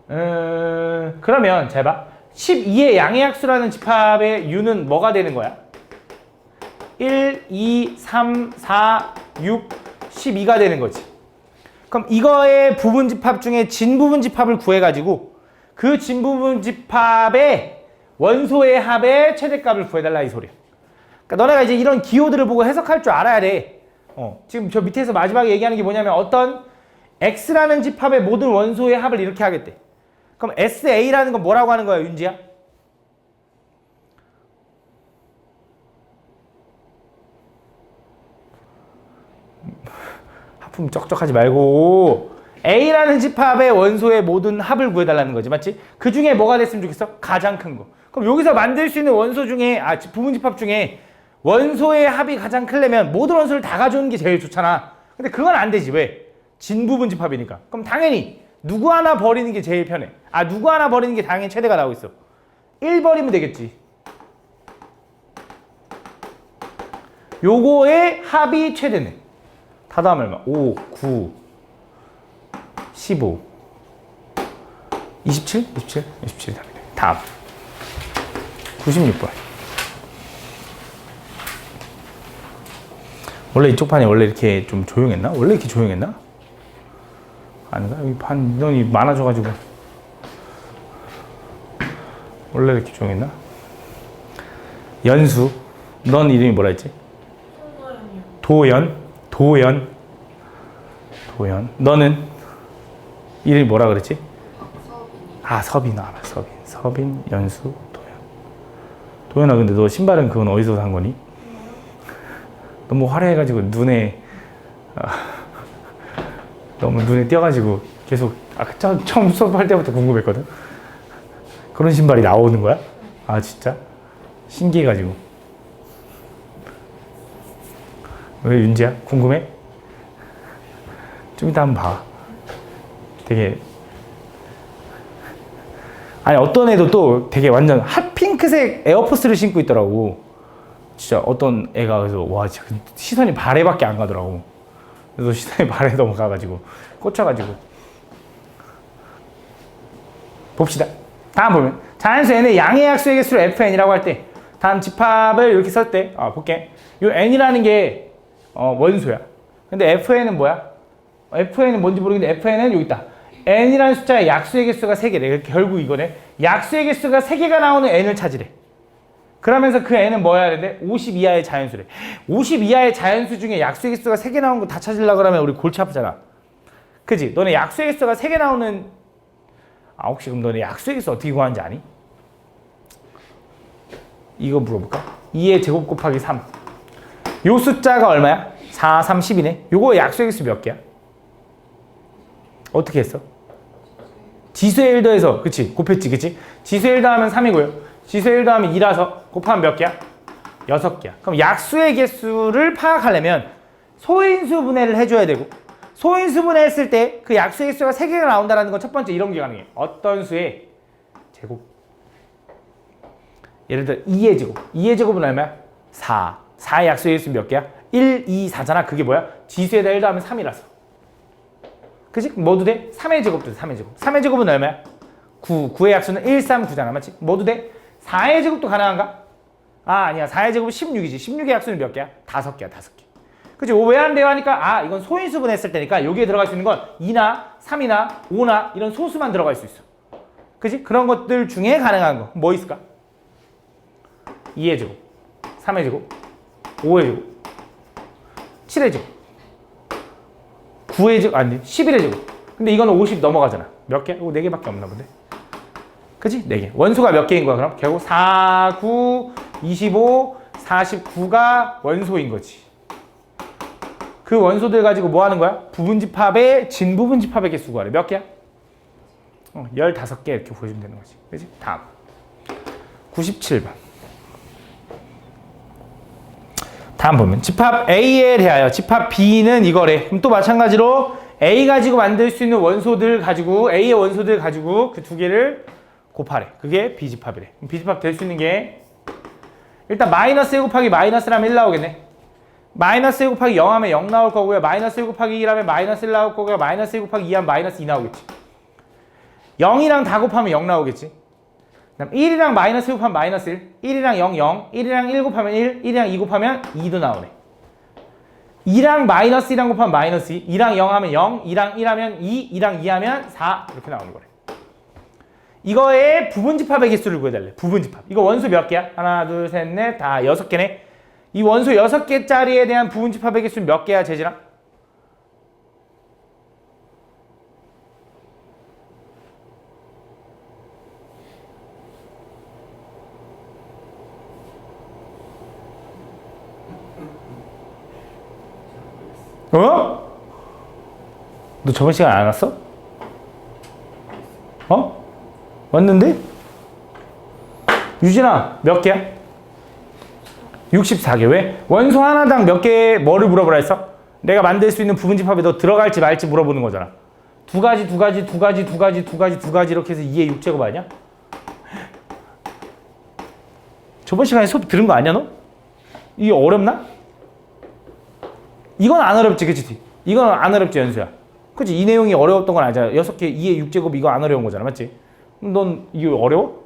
그러면 잘 봐. 12의 양의 약수라는 집합의 U는 뭐가 되는 거야? 1, 2, 3, 4, 6, 12가 되는 거지. 그럼 이거의 부분 집합 중에 진부분 집합을 구해가지고 그 진부분 집합의 원소의 합의 최대값을 구해달라 이 소리야. 그러니까 너네가 이제 이런 기호들을 보고 해석할 줄 알아야 돼. 지금 저 밑에서 마지막에 얘기하는 게 뭐냐면 어떤 X라는 집합의 모든 원소의 합을 이렇게 하겠대. 그럼 SA라는 건 뭐라고 하는 거야, 윤지야? 하품 쩍쩍하지 말고 A라는 집합의 원소의 모든 합을 구해달라는 거지, 맞지? 그 중에 뭐가 됐으면 좋겠어? 가장 큰 거. 그럼 여기서 만들 수 있는 원소 중에 부분 집합 중에 원소의 합이 가장 크려면 모든 원소를 다 가져오는 게 제일 좋잖아. 근데 그건 안 되지. 왜? 진부분 집합이니까. 그럼 당연히 누구 하나 버리는 게 제일 편해. 누구 하나 버리는 게 당연히 최대가 나오고 있어. 1 버리면 되겠지. 요거의 합이 최대네. 다 다음 얼마? 5, 9, 15, 27? 27 답이네. 다음. 96번. 원래 이쪽 판이 원래 이렇게 좀 조용했나? 원래 이렇게 조용했나? 아닌가? 여기 판 인원이 많아져가지고. 원래 이렇게 조용했나? 연수. 넌 이름이 뭐라 했지? 도연. 너는 이름이 뭐라 그랬지? 서빈. 서빈, 연수, 도연. 도연아, 근데 너 신발은 그건 어디서 산 거니? 너무 화려해가지고 너무 눈에 띄어가지고 계속 처음 수업할 때부터 궁금했거든. 그런 신발이 나오는 거야? 진짜? 신기해가지고. 왜 윤지야? 궁금해? 좀 이따 한번 봐. 되게 어떤 애도 또 되게 완전 핫핑크색 에어포스를 신고 있더라고. 진짜 어떤 애가 그래서 와 진짜 시선이 발에밖에 안 가더라고. 그래서 시선이 발에 넘어가가지고 꽂혀가지고. 봅시다. 다음 보면 자연수 n의 양의 약수의 개수를 fn이라고 할 때 다음 집합을 이렇게 쓸 때 볼게. 이 n이라는 게 원소야. 근데 fn은 뭐야? fn은 뭔지 모르겠는데 fn은 여기 있다. n이라는 숫자의 약수의 개수가 3개래. 결국 이거네. 약수의 개수가 3개가 나오는 n을 찾으래. 그러면서 그 n은 뭐야 되는데 50 이하의 자연수래. 50 이하의 자연수 중에 약수의 개수가 3개 나온 거 다 찾으려고 그러면 우리 골치 아프잖아. 그지? 너네 약수의 개수가 3개 나오는 혹시 그럼 너네 약수의 개수 어떻게 구하는지 아니? 이거 물어볼까? 2의 제곱 곱하기 3. 요 숫자가 얼마야? 4, 3, 10이네. 요거 약수의 개수 몇 개야? 어떻게 했어? 지수의 1 더해서 그치? 곱했지 그치? 지수의 1 더하면 3이고요. 지수의 1 더하면 2라서 곱하면 몇 개야? 6개야. 그럼 약수의 개수를 파악하려면 소인수 분해를 해줘야 되고 소인수 분해했을 때 그 약수의 개수가 3개가 나온다는 건 첫 번째 이런 게 가능해. 어떤 수의 제곱. 예를 들어 2의 제곱. 2의 제곱은 얼마야? 4. 4의 약수의 개수 몇 개야? 1, 2, 4잖아. 그게 뭐야? 지수에다 1 더하면 3이라서. 그치? 뭐도 돼? 3의 제곱도 돼. 3의 제곱. 3의 제곱은 얼마야? 9. 9의 약수는 1, 3, 9잖아. 맞지? 뭐도 돼? 4의 제곱도 가능한가? 아니야. 4의 제곱은 16이지. 16의 약수는 몇 개야? 5개야. 5개. 그치? 왜 안 돼요? 하니까 이건 소인수분 했을 때니까 여기에 들어갈 수 있는 건 2나 3이나 5나 이런 소수만 들어갈 수 있어. 그치? 그런 것들 중에 가능한 거. 뭐 있을까? 2의 제곱, 3의 제곱, 5의 제곱, 7의 제곱, 9의 제곱, 11의 제곱. 근데 이거는 50 넘어가잖아. 몇 개? 이거 4개밖에 없나 본데. 그치? 4개. 원소가 몇 개인 거야, 그럼? 결국 4, 9, 25, 49가 원소인 거지. 그 원소들 가지고 뭐 하는 거야? 부분집합의 진부분집합의 개수 구하래. 몇 개야? 15개 이렇게 보여주면 되는 거지. 그치? 다음. 97번. 다음 보면 집합 A에 대하여 집합 B는 이거래. 그럼 또 마찬가지로 A 가지고 만들 수 있는 원소들 가지고 A의 원소들 가지고 그 두 개를 곱하래. 그게 B집합이래. 그럼 B집합 될 수 있는 게 일단 마이너스 1 곱하기 마이너스라면 1 나오겠네. 마이너스 1 곱하기 0 하면 0 나올 거고요. 마이너스 1 곱하기 2 하면 마이너스 1 나올 거고요. 마이너스 1 곱하기 2 하면 마이너스 2 나오겠지. 0이랑 다 곱하면 0 나오겠지. 그다음 1이랑 마이너스 1 곱하면 마이너스 1, 1이랑 0, 0, 1이랑 1 곱하면 1, 1이랑 2 곱하면 2도 나오네. 2랑 마이너스 2랑 곱하면 마이너스 2, 2랑 0 하면 0, 2랑 1 하면 2, 2랑 2 하면 4 이렇게 나오는 거래. 이거의 부분집합의 개수를 구해달래. 부분집합. 이거 원소 몇 개야? 하나, 둘, 셋, 넷, 다 6개네. 이 원소 6개짜리에 대한 부분집합의 개수는 몇 개야, 재진아? 어? 너 저번 시간 안 왔어? 왔는데? 유진아, 몇 개야? 64개. 왜? 원소 하나당 몇 개, 뭐를 물어보라 했어? 내가 만들 수 있는 부분집합에 너 들어갈지 말지 물어보는 거잖아. 두 가지 이렇게 해서 2의 6제곱 아니야? 저번 시간에 수업 들은 거 아니야, 너? 이게 어렵나? 이건 안 어렵지, 그치? 이건 안 어렵지, 연수야. 그치? 이 내용이 어려웠던 건 아니잖아. 6개, 2의 6제곱 이거 안 어려운 거잖아, 맞지? 넌 이게 어려워?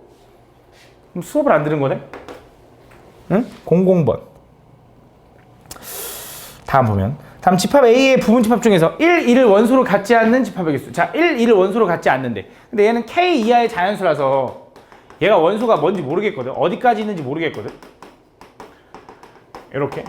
그럼 수업을 안 들은 거네? 응? 00번. 다음 보면. 다음 집합 A의 부분집합 중에서 1, 2를 원소로 갖지 않는 집합의 개수. 자, 1, 2를 원소로 갖지 않는데. 근데 얘는 K 이하의 자연수라서 얘가 원소가 뭔지 모르겠거든. 어디까지 있는지 모르겠거든. 이렇게.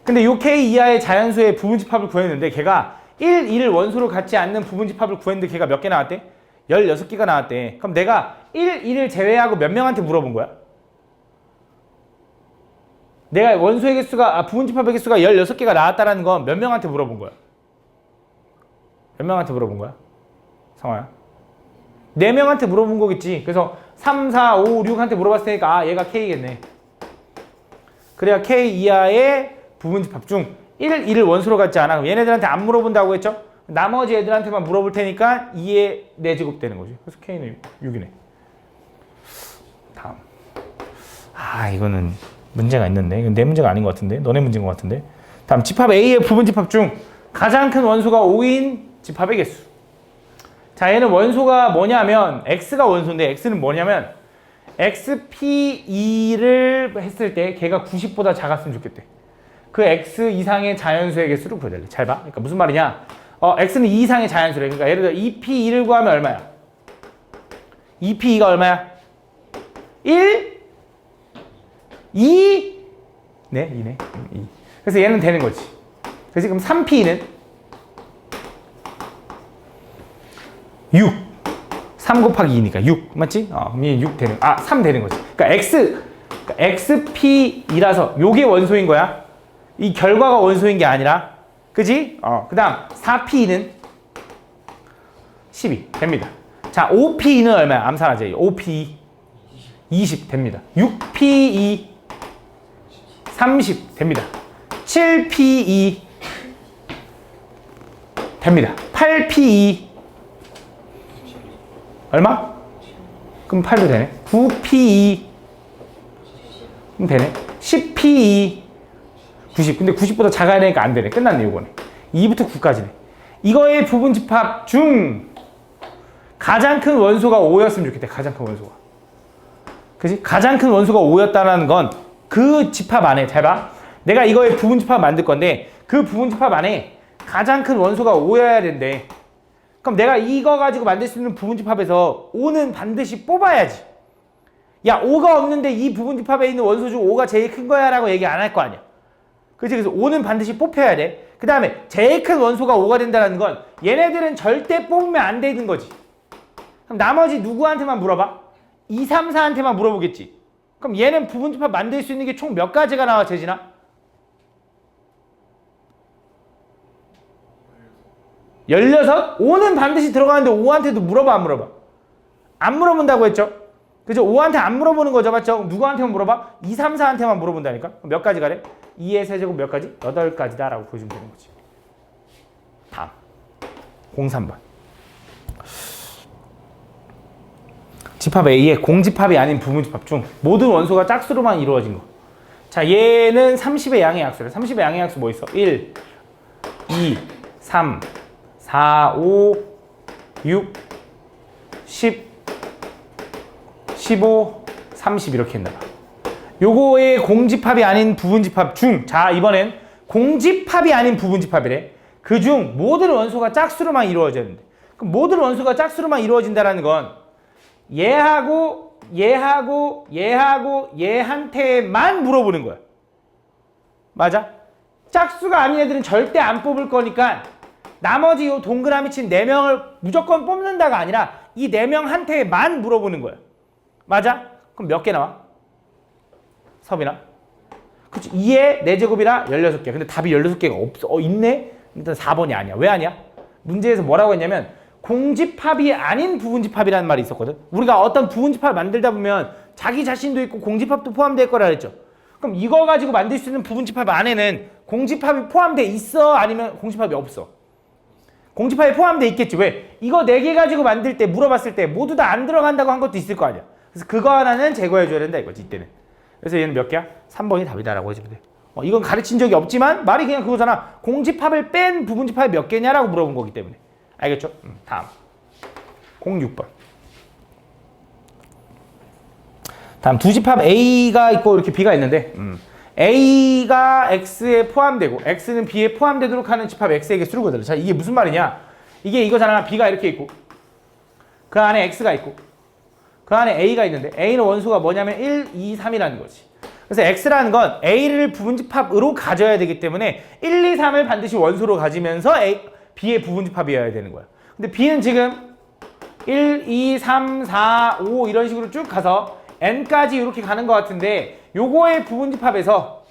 근데 요 K 이하의 자연수의 부분집합을 구했는데 걔가 1, 2를 원소로 갖지 않는 부분집합을 구했는데 걔가 몇 개 나왔대? 16개가 나왔대. 그럼 내가 1, 2를 제외하고 몇 명한테 물어본 거야? 내가 원소의 개수가, 부분집합의 개수가 16개가 나왔다는 건 몇 명한테 물어본 거야? 몇 명한테 물어본 거야? 상화야? 4명한테 물어본 거겠지. 그래서 3, 4, 5, 6한테 물어봤을 테니까 얘가 K겠네. 그래야 K 이하의 부분집합 중 1, 2를 원소로 갖지 않아. 그럼 얘네들한테 안 물어본다고 했죠? 나머지 애들한테만 물어볼 테니까 2의 4제곱 되는 거지. 그래서 K는 6이네. 다음. 이거는 문제가 있는데. 이건 내 문제가 아닌 것 같은데. 너네 문제인 것 같은데. 다음 집합 A의 부분집합 중 가장 큰 원소가 5인 집합의 개수. 자, 얘는 원소가 뭐냐면 X가 원소인데 X는 뭐냐면 XP2를 했을 때 걔가 90보다 작았으면 좋겠대. 그 X 이상의 자연수의 개수를 구해달래. 잘 봐. 그러니까 무슨 말이냐? X는 2 이상의 자연수래. 그러니까 예를 들어 2P2를 구하면 얼마야? 2P2가 얼마야? 1? 2 네, 2네. 2. 그래서 얘는 되는 거지. 그래서 지금 3P는 6. 3 곱하기 2니까 6. 맞지? 그럼 얘 6 되는, 3 되는 거지. 그러니까 XP이라서 요게 원소인 거야. 이 결과가 원소인 게 아니라. 그지? 그 다음 4P는 12 됩니다. 자, 5P는 얼마야? 암산하자. 5P 20 됩니다. 6P2 30 됩니다. 7P2 됩니다. 8P2 얼마? 그럼 8도 되네. 9P2 그럼 되네. 10P2 90. 근데 90보다 작아야 되니까 안 되네. 끝났네, 요거네. 2부터 9까지네. 이거의 부분집합 중 가장 큰 원소가 5였으면 좋겠다. 가장 큰 원소가. 그지? 가장 큰 원소가 5였다는 건 그 집합 안에, 잘 봐. 내가 이거의 부분집합 만들 건데 그 부분집합 안에 가장 큰 원소가 5여야 된대. 그럼 내가 이거 가지고 만들 수 있는 부분집합에서 5는 반드시 뽑아야지. 야, 5가 없는데 이 부분집합에 있는 원소 중 5가 제일 큰 거야 라고 얘기 안 할 거 아니야. 그치? 그래서 5는 반드시 뽑혀야 돼. 그 다음에 제일 큰 원소가 5가 된다는 건 얘네들은 절대 뽑으면 안 되는 거지. 그럼 나머지 누구한테만 물어봐? 2, 3, 4한테만 물어보겠지. 그럼 얘는 부분집합 만들 수 있는 게 총 몇 가지가 나와, 재진아? 16? 5는 반드시 들어가는데 5한테도 물어봐, 안 물어봐? 안 물어본다고 했죠? 그죠? 5한테 안 물어보는 거죠, 맞죠? 누구한테만 물어봐? 2, 3, 4한테만 물어본다니까? 그럼 몇 가지가 돼? 2의 세제곱 몇 가지? 8가지다 라고 보여주면 되는 거지. 다음 03번 집합 A의 공집합이 아닌 부분집합 중 모든 원소가 짝수로만 이루어진 거. 자, 얘는 30의 양의 약수래. 30의 양의 약수 뭐 있어? 1, 2, 3, 4, 5, 6, 10, 15, 30 이렇게 했나 봐. 요거의 공집합이 아닌 부분집합 중, 자, 이번엔 공집합이 아닌 부분집합이래. 그 중 모든 원소가 짝수로만 이루어졌는데, 그럼 모든 원소가 짝수로만 이루어진다는 건 얘하고 얘한테만 물어보는 거야. 맞아? 짝수가 아닌 애들은 절대 안 뽑을 거니까 나머지 요 동그라미 친 4명을 무조건 뽑는다가 아니라 이 4명한테만 물어보는 거야. 맞아? 그럼 몇 개 나와? 섭이나? 그치? 2의 4제곱이라 16개. 근데 답이 16개가 없어. 있네? 일단 4번이 아니야. 왜 아니야? 문제에서 뭐라고 했냐면 공집합이 아닌 부분집합이라는 말이 있었거든. 우리가 어떤 부분집합을 만들다 보면 자기 자신도 있고 공집합도 포함될 거라 그랬죠. 그럼 이거 가지고 만들 수 있는 부분집합 안에는 공집합이 포함돼 있어? 아니면 공집합이 없어? 공집합이 포함돼 있겠지. 왜? 이거 4개 가지고 만들 때 물어봤을 때 모두 다 안 들어간다고 한 것도 있을 거 아니야. 그래서 그거 하나는 제거해줘야 된다 이거지, 이때는. 그래서 얘는 몇 개야? 3번이 답이다라고 해주면 돼. 이건 가르친 적이 없지만 말이 그냥 그거잖아. 공집합을 뺀 부분집합이 몇 개냐라고 물어본 거기 때문에. 알겠죠? 다음 06번. 다음 두 집합 A가 있고 이렇게 B가 있는데 A가 X에 포함되고 X는 B에 포함되도록 하는 집합 X에게 수를 거들어. 자, 이게 무슨 말이냐? 이게 이거잖아. B가 이렇게 있고 그 안에 X가 있고 그 안에 A가 있는데 A는 원소가 뭐냐면 1, 2, 3이라는 거지. 그래서 X라는 건 A를 부분집합으로 가져야 되기 때문에 1, 2, 3을 반드시 원소로 가지면서 B의 부분집합이어야 되는 거야. 근데 B는 지금 1, 2, 3, 4, 5 이런 식으로 쭉 가서 N까지 이렇게 가는 것 같은데 요거의 부분집합에서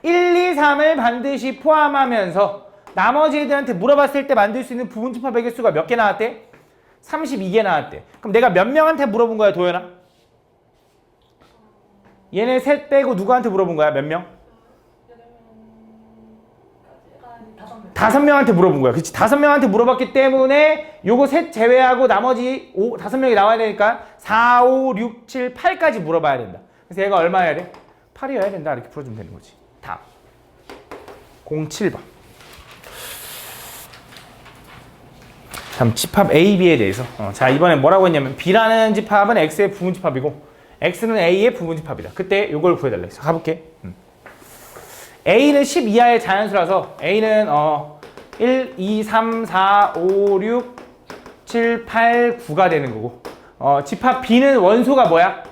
1, 2, 3을 반드시 포함하면서 나머지 애들한테 물어봤을 때 만들 수 있는 부분집합의 개수가 몇 개 나왔대? 32개 나왔대. 그럼 내가 몇 명한테 물어본 거야, 도현아? 얘네 셋 빼고 누구한테 물어본 거야? 몇 명? 5명한테 물어본 거야. 그치? 5명한테 물어봤기 때문에 요거 셋 제외하고 나머지 5명이 나와야 되니까 4, 5, 6, 7, 8까지 물어봐야 된다. 그래서 얘가 얼마여야 돼? 8이어야 된다. 이렇게 풀어주면 되는 거지. 다음 07번. 다음 집합 A, B에 대해서. 자, 이번엔 뭐라고 했냐면 B라는 집합은 X의 부분집합이고 X는 A의 부분집합이다. 그때 요걸 구해달라 했어. 가볼게. A는 10 이하의 자연수라서 A는 1, 2, 3, 4, 5, 6, 7, 8, 9가 되는 거고 집합 B는 원소가 뭐야?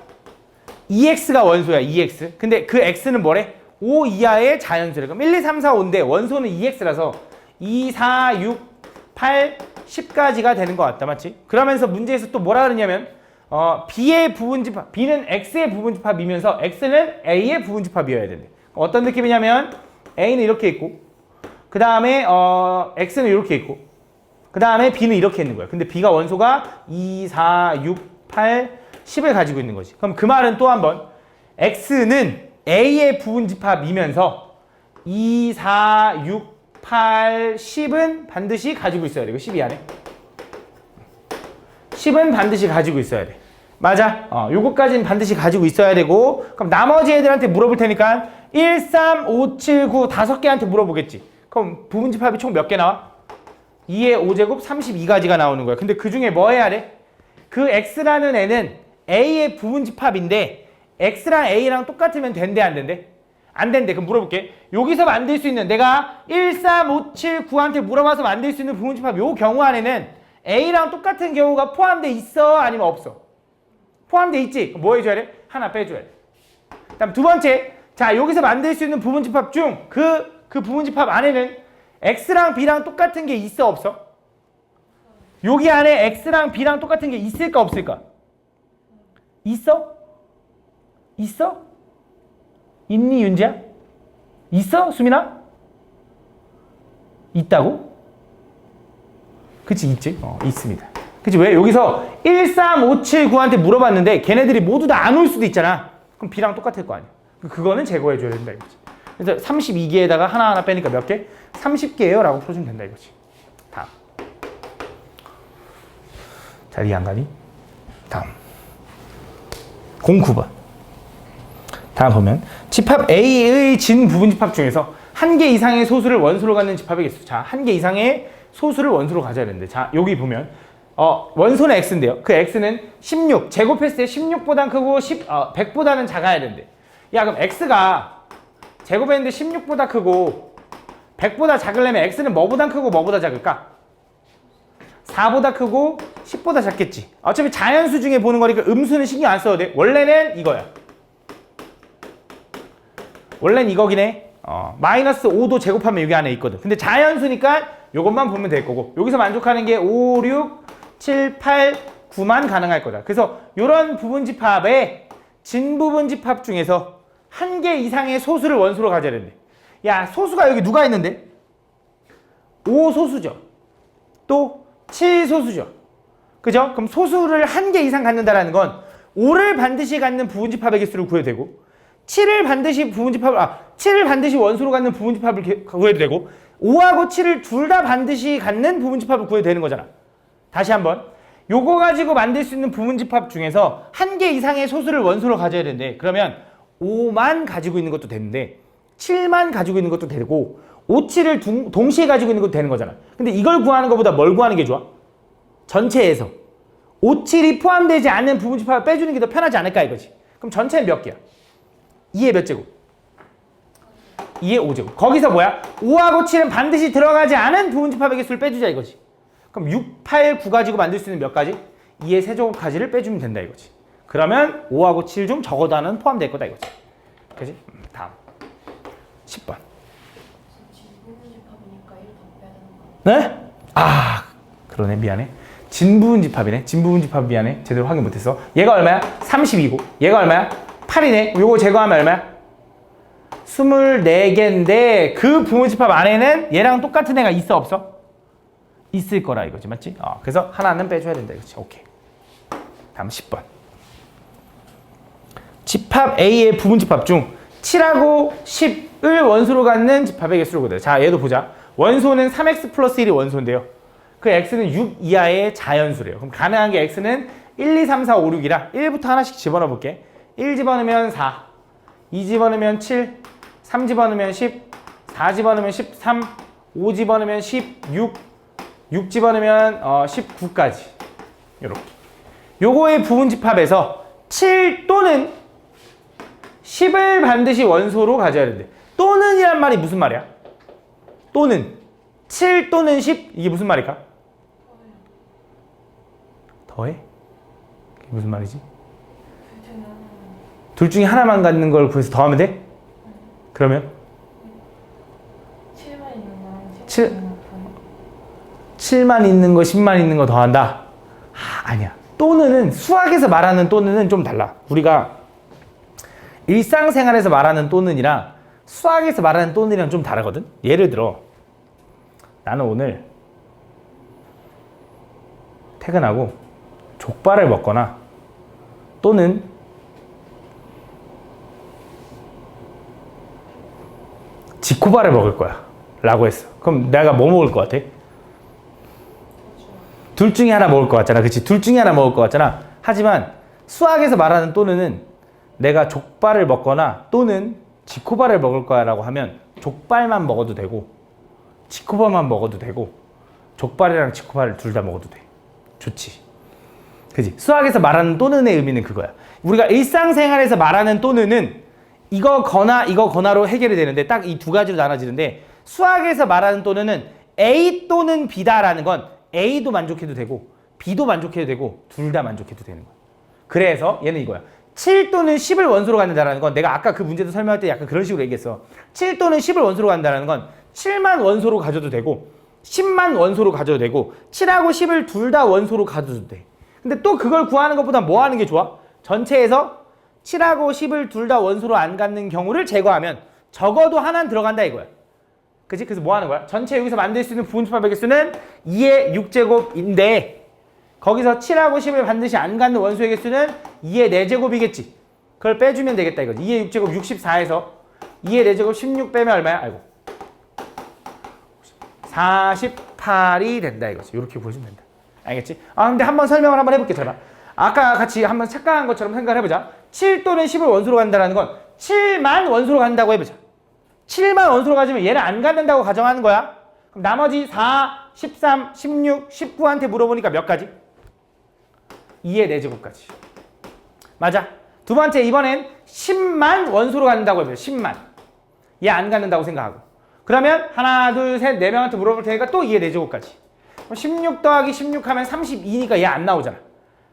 EX가 원소야, EX. 근데 그 X는 뭐래? 5 이하의 자연수래. 그럼 1, 2, 3, 4, 5인데 원소는 EX라서 2, 4, 6, 8, 10까지가 되는 것 같다. 맞지? 그러면서 문제에서 또 뭐라 그러냐면 B의 부분집합, B는 X의 부분집합이면서 X는 A의 부분집합이어야 된대. 어떤 느낌이냐면 A는 이렇게 있고 그 다음에 X는 이렇게 있고 그 다음에 B는 이렇게 있는 거야. 근데 B가 원소가 2, 4, 6, 8, 10을 가지고 있는 거지. 그럼 그 말은 또 한 번 X는 A의 부분집합이면서 2, 4, 6, 8, 10은 반드시 가지고 있어야 돼. 이거 12 안에 10은 반드시 가지고 있어야 돼. 맞아. 요거까지는 반드시 가지고 있어야 되고 그럼 나머지 애들한테 물어볼 테니까 1, 3, 5, 7, 9 다섯 개한테 물어보겠지. 그럼 부분집합이 총 몇 개 나와? 2의 5제곱 32가지가 나오는 거야. 근데 그 중에 뭐 해야 돼? 그 X라는 애는 A의 부분집합인데 X랑 A랑 똑같으면 된대 안 된대? 안 된대. 그럼 물어볼게. 여기서 만들 수 있는 내가 1, 3, 5, 7, 9한테 물어봐서 만들 수 있는 부분집합 요 경우 안에는 A랑 똑같은 경우가 포함돼 있어? 아니면 없어? 포함돼 있지? 그럼 뭐 해줘야 돼? 하나 빼줘야 돼. 다음 두 번째. 자, 여기서 만들 수 있는 부분집합 중 그 부분집합 안에는 X랑 B랑 똑같은 게 있어? 없어? 여기 안에 X랑 B랑 똑같은 게 있을까? 없을까? 있어? 있어? 있니, 윤지야? 있어? 수민아? 있다고? 그치, 있지? 있습니다. 그치, 왜? 여기서 1, 3, 5, 7, 9한테 물어봤는데 걔네들이 모두 다 안 올 수도 있잖아. 그럼 B랑 똑같을 거 아니야. 그거는 제거해줘야 된다 이거지. 그래서 32개에다가 하나하나 빼니까 몇 개? 30개예요 라고 풀어주면 된다 이거지. 다음. 잘 이해 안 가니? 다음. 09번. 다음 보면 집합 A의 진 부분집합 중에서 한 개 이상의 소수를 원소로 갖는 집합의 개수. 자, 한 개 이상의 소수를 원소로 가져야 되는데 자, 여기 보면 원소는 X인데요. 그 X는 16, 제곱했을 때 16보단 크고 100보다는 작아야 된대. 야, 그럼 X가 제곱했는데 16보다 크고 100보다 작으려면 X는 뭐보다 크고 뭐보다 작을까? 4보다 크고 10보다 작겠지. 어차피 자연수 중에 보는 거니까 음수는 신경 안 써도 돼. 원래는 이거야. 원래는 이거긴 해. 마이너스 5도 제곱하면 여기 안에 있거든. 근데 자연수니까 이것만 보면 될 거고 여기서 만족하는 게 5, 6, 7, 8, 9만 가능할 거다. 그래서 이런 부분집합의 진부분집합 중에서 한 개 이상의 소수를 원소로 가져야 된대. 야, 소수가 여기 누가 있는데? 5소수죠. 또 7소수죠. 그죠? 그럼 소수를 한 개 이상 갖는다라는 건 5를 반드시 갖는 부분집합의 개수를 구해도 되고 7을 반드시 원소로 갖는 부분집합을 구해도 되고 5하고 7을 둘 다 반드시 갖는 부분집합을 구해도 되는 거잖아. 다시 한번. 요거 가지고 만들 수 있는 부분집합 중에서 한 개 이상의 소수를 원소로 가져야 되는데 그러면 5만 가지고 있는 것도 되는데 7만 가지고 있는 것도 되고 5, 7을 동시에 가지고 있는 것도 되는 거잖아. 근데 이걸 구하는 것보다 뭘 구하는 게 좋아? 전체에서 5, 7이 포함되지 않는 부분집합을 빼주는 게 더 편하지 않을까 이거지. 그럼 전체는 몇 개야? 2의 몇 제곱? 2의 5제곱. 거기서 뭐야? 5하고 7은 반드시 들어가지 않은 부분집합의 개수를 빼주자 이거지. 그럼 6, 8, 9 가지고 만들 수 있는 몇 가지? 2의 세제곱까지를 빼주면 된다 이거지. 그러면 5하고 7 중 적어도 하나는 포함될 거다 이거지. 그치? 다음 10번. 진부분집합이니까 1 더 빼야 되는 거 네? 아, 그러네. 미안해. 진부분집합이네. 진부분집합 미안해. 제대로 확인 못했어. 얘가 얼마야? 32고 얘가 얼마야? 8이네. 요거 제거하면 얼마야? 24개인데 그 부분집합 안에는 얘랑 똑같은 애가 있어 없어? 있을 거라 이거지. 맞지? 그래서 하나는 빼줘야 된다 이거지. 오케이. 다음 10번. 집합 A의 부분집합 중 7하고 10을 원소로 갖는 집합의 개수를 구해야 돼. 자, 얘도 보자. 원소는 3x 플러스 1이 원소인데요. 그 x는 6 이하의 자연수래요. 그럼 가능한 게 x는 1, 2, 3, 4, 5, 6이라 1부터 하나씩 집어넣어 볼게. 1 집어넣으면 4, 2 집어넣으면 7, 3 집어넣으면 10, 4 집어넣으면 13, 5 집어넣으면 16, 6 집어넣으면 19까지. 요렇게. 요거의 부분집합에서 7 또는 10을 반드시 원소로 가져야 된대. 또는 이란 말이 무슨 말이야? 또는 7 또는 10 이게 무슨 말일까? 더해? 그게 무슨 말이지? 둘 중에 하나만 갖는 걸 구해서 더하면 돼? 그러면 7만 있는 거랑 7 10만 있는 거. 7만 있는 거 10만 있는 거 더한다? 아니야. 또는은 수학에서 말하는 또는은 좀 달라. 우리가 일상생활에서 말하는 또는이랑 수학에서 말하는 또는이랑 좀 다르거든. 예를 들어 나는 오늘 퇴근하고 족발을 먹거나 또는 지코바를 먹을 거야 라고 했어. 그럼 내가 뭐 먹을 것 같아? 둘 중에 하나 먹을 것 같잖아. 그치? 둘 중에 하나 먹을 것 같잖아. 하지만 수학에서 말하는 또는은 내가 족발을 먹거나 또는 지코바를 먹을 거야 라고 하면 족발만 먹어도 되고 지코바만 먹어도 되고 족발이랑 지코바를 둘 다 먹어도 돼. 좋지. 그치? 수학에서 말하는 또는의 의미는 그거야. 우리가 일상생활에서 말하는 또는은 이거거나 이거거나로 해결이 되는데 딱 이 두 가지로 나눠지는데 수학에서 말하는 또는은 A 또는 B다라는 건 A도 만족해도 되고 B도 만족해도 되고 둘 다 만족해도 되는 거야. 그래서 얘는 이거야. 7 또는 10을 원소로 갖는다라는 건 내가 아까 그 문제도 설명할 때 약간 그런 식으로 얘기했어. 7 또는 10을 원소로 갖는다라는 건 7만 원소로 가져도 되고 10만 원소로 가져도 되고 7하고 10을 둘 다 원소로 가져도 돼. 근데 또 그걸 구하는 것보다 뭐 하는 게 좋아? 전체에서 7하고 10을 둘 다 원소로 안 갖는 경우를 제거하면 적어도 하나는 들어간다 이거야. 그치? 그래서 뭐 하는 거야? 전체 여기서 만들 수 있는 부분집합의 개수는 2의 6제곱인데 거기서 7하고 10을 반드시 안 갖는 원소의 개수는 2의 4제곱이겠지. 그걸 빼주면 되겠다 이거지. 2의 6제곱 64에서 2의 4제곱 16 빼면 얼마야? 아이고 48이 된다 이거지. 이렇게 보시면 된다. 알겠지? 아 근데 한번 설명을 한번 해볼게. 잘 봐. 아까 같이 한번 착각한 것처럼 생각을 해보자. 7 또는 10을 원소로 간다는 건 7만 원소로 간다고 해보자. 7만 원소로 가지면 얘는 안 갖는다고 가정하는 거야. 그럼 나머지 4, 13, 16, 19한테 물어보니까 몇 가지? 2의 4제곱까지. 맞아. 두 번째 이번엔 10만 원소로 간다고 해보자. 10만. 얘 안 갖는다고 생각하고. 그러면 하나, 둘, 셋, 네 명한테 물어볼 테니까 또 2의 4제곱까지. 16 더하기 16 하면 32니까 얘 안 나오잖아.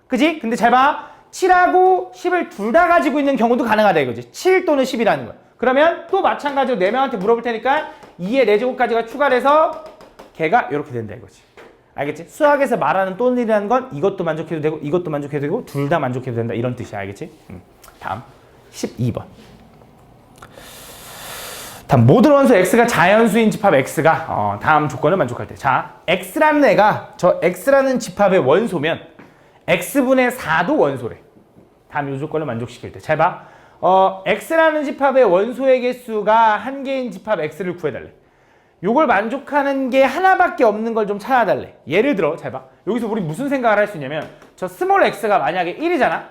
그지? 근데 잘 봐. 7하고 10을 둘 다 가지고 있는 경우도 가능하다 이거지. 7 또는 10이라는 거야. 그러면 또 마찬가지로 4명한테 물어볼 테니까 2의 4제곱까지가 추가돼서 걔가 이렇게 된다 이거지. 알겠지? 수학에서 말하는 또는이라는 건 이것도 만족해도 되고 이것도 만족해도 되고 둘 다 만족해도 된다 이런 뜻이야. 알겠지? 다음 12번. 다음 모든 원소 x가 자연수인 집합 x가 다음 조건을 만족할 때. 자, x라는 애가 저 x라는 집합의 원소면 x분의 4도 원소래. 다음 이 조건을 만족시킬 때. 잘 봐. x라는 집합의 원소의 개수가 한 개인 집합 x를 구해달래. 요걸 만족하는 게 하나밖에 없는 걸 좀 찾아달래. 예를 들어, 잘 봐. 여기서 우리 무슨 생각을 할 수 있냐면 저 스몰 x가 만약에 1이잖아.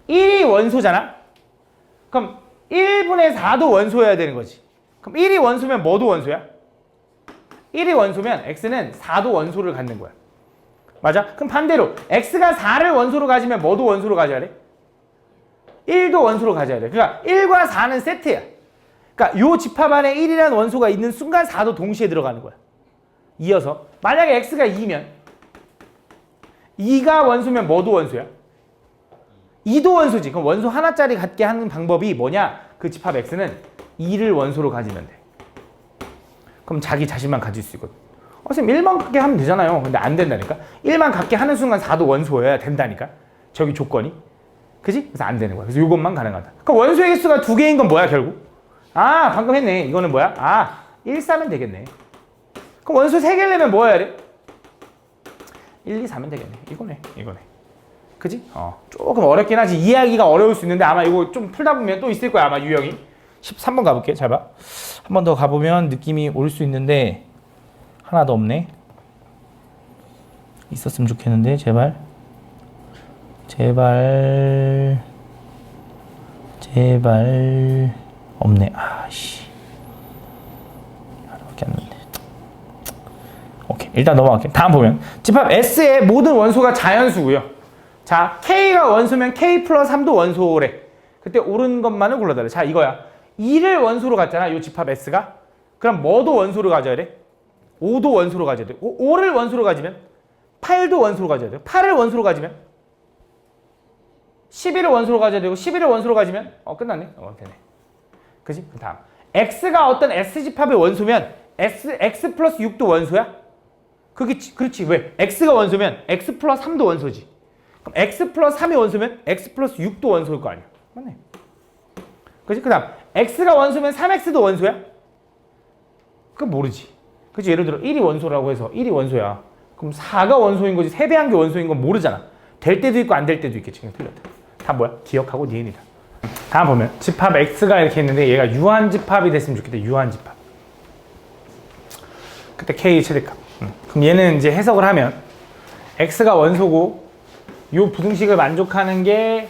1이 원소잖아. 그럼 1분의 4도 원소여야 되는 거지. 그럼 1이 원소면 뭐도 원소야? 1이 원소면 x는 4도 원소를 갖는 거야. 맞아? 그럼 반대로 x가 4를 원소로 가지면 뭐도 원소로 가져야 돼? 1도 원소로 가져야 돼. 그러니까 1과 4는 세트야. 그러니까 요 집합 안에 1이라는 원소가 있는 순간 4도 동시에 들어가는 거야. 이어서 만약에 x가 2면 2가 원소면 뭐도 원소야? 2도 원소지. 그럼 원소 하나짜리 갖게 하는 방법이 뭐냐? 그 집합 x는 2를 원소로 가지면 돼. 그럼 자기 자신만 가질 수 있거든. 선생님 1만 갖게 하면 되잖아요. 근데 안 된다니까. 1만 갖게 하는 순간 4도 원소여야 된다니까. 저기 조건이. 그지? 그래서 안 되는 거야. 그래서 이것만 가능하다. 그럼 원소의 개수가 2개인 건 뭐야 결국? 아 방금 했네. 이거는 뭐야? 아 1, 4면 되겠네. 그럼 원소 3개를 내면 뭐 해야 돼? 1, 2, 4면 되겠네. 이거네. 그지? 조금 어렵긴 하지. 이해하기가 어려울 수 있는데 아마 이거 좀 풀다 보면 또 있을 거야. 아마 유형이. 13번 가볼게. 잘 봐. 한 번 더 가보면 느낌이 올 수 있는데 하나도 없네. 있었으면 좋겠는데 제발 없네. 아씨 하나밖에 안 났네. 오케이 일단 넘어갈게. 다음 보면 집합 S의 모든 원소가 자연수고요. 자 K가 원소면 K 플러스 3도 원소래. 그때 옳은 것만을 골라달래. 자 이거야. 2를 원소로 갔잖아. 이 집합 S가. 그럼 뭐도 원소로 가져야 돼? 5도 원소로 가져야 돼. 5를 원소로 가지면 8도 원소로 가져야 돼. 8을 원소로 가지면 11을 원소로 가져야 되고 11을 원소로 가지면 끝났네. 되네. 그지? 그 다음 x가 어떤 S집합의 원소면 x 플러스 6도 원소야? 그렇지. 왜? x가 원소면 x 플러스 3도 원소지. 그럼 x 플러스 3이 원소면 x 플러스 6도 원소일 거 아니야. 맞네. 그지? 그 다음 x가 원소면 3x도 원소야? 그건 모르지. 그치? 예를 들어 1이 원소라고 해서 1이 원소야. 그럼 4가 원소인 거지 3배 한 게 원소인 건 모르잖아. 될 때도 있고 안 될 때도 있겠지. 그냥 틀렸다. 다 뭐야? 기억하고 니은이다. 다음 보면 집합 x가 이렇게 있는데 얘가 유한집합이 됐으면 좋겠다. 유한집합. 그때 k 최대값. 그럼 얘는 이제 해석을 하면 x가 원소고 요 부등식을 만족하는 게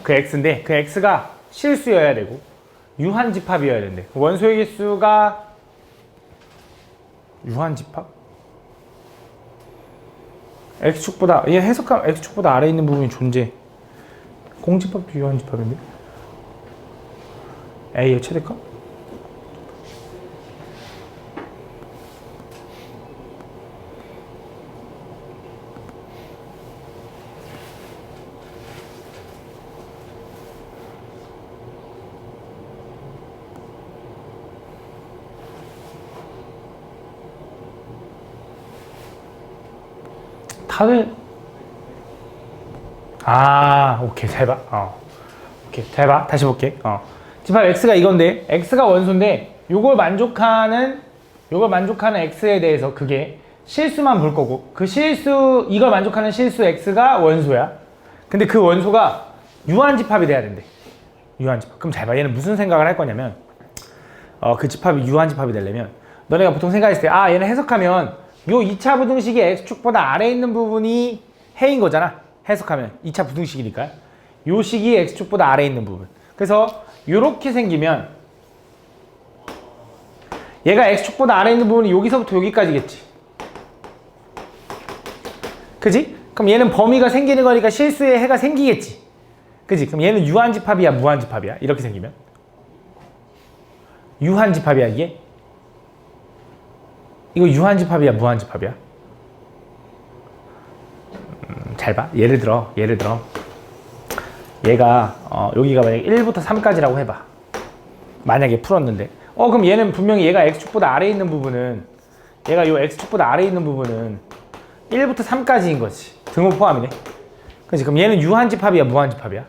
그 x인데 그 x가 실수여야 되고 유한집합이어야 되는데 원소의 개수가 유한집합? x축보다 얘 해석하면 x축보다 아래에 있는 부분이 존재. 공집합도 유한집합인데 a의 최대값? 다들 오케이 잘 봐. 오케이 잘 봐. 다시 볼게. 집합 x가 이건데 x가 원소인데 요걸 만족하는 x에 대해서 그게 실수만 볼 거고 그 실수 이걸 만족하는 실수 x가 원소야. 근데 그 원소가 유한집합이 돼야 된대. 유한집합. 그럼 잘 봐. 얘는 무슨 생각을 할 거냐면 그 집합이 유한집합이 되려면 너네가 보통 생각했을 때 얘는 해석하면 요 2차 부등식이 x축보다 아래에 있는 부분이 해인 거잖아. 해석하면 2차 부등식이니까 요 식이 x축보다 아래에 있는 부분. 그래서 요렇게 생기면 얘가 x축보다 아래에 있는 부분이 여기서부터 여기까지겠지. 그지? 그럼 얘는 범위가 생기는 거니까 실수의 해가 생기겠지. 그지? 그럼 얘는 유한집합이야 무한집합이야? 이렇게 생기면 유한집합이야 이게? 이거 유한집합이야 무한집합이야? 잘 봐. 예를 들어 얘가 여기가 만약에 1부터 3까지라고 해봐. 만약에 풀었는데 그럼 얘는 분명히 얘가 x축보다 아래에 있는 부분은 얘가 요 x축보다 아래에 있는 부분은 1부터 3까지인 거지. 등호 포함이네. 그렇지? 그럼 얘는 유한집합이야 무한집합이야?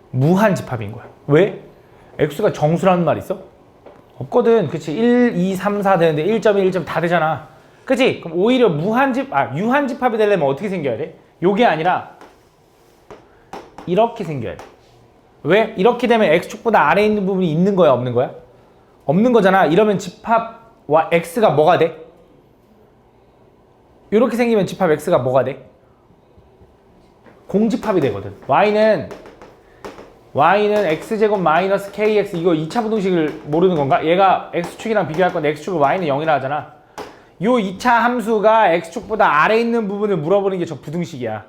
무한집합인 거야. 왜? x가 정수라는 말 있어? 없거든. 그치? 1, 2, 3, 4 되는데 1.1, 1점 다 되잖아. 그치? 그럼 오히려 유한집합이 되려면 어떻게 생겨야 돼? 요게 아니라 이렇게 생겨야 돼. 왜? 이렇게 되면 x축보다 아래에 있는 부분이 있는 거야 없는 거야? 없는 거잖아. 이러면 집합과 x가 뭐가 돼? 이렇게 생기면 집합 x가 뭐가 돼? 공집합이 되거든. y는 x제곱 마이너스 kx 이거 2차 부등식을 모르는 건가? 얘가 x축이랑 비교할 건데 x축을 y는 0이라 하잖아. 요 2차 함수가 x축보다 아래에 있는 부분을 물어보는 게 저 부등식이야.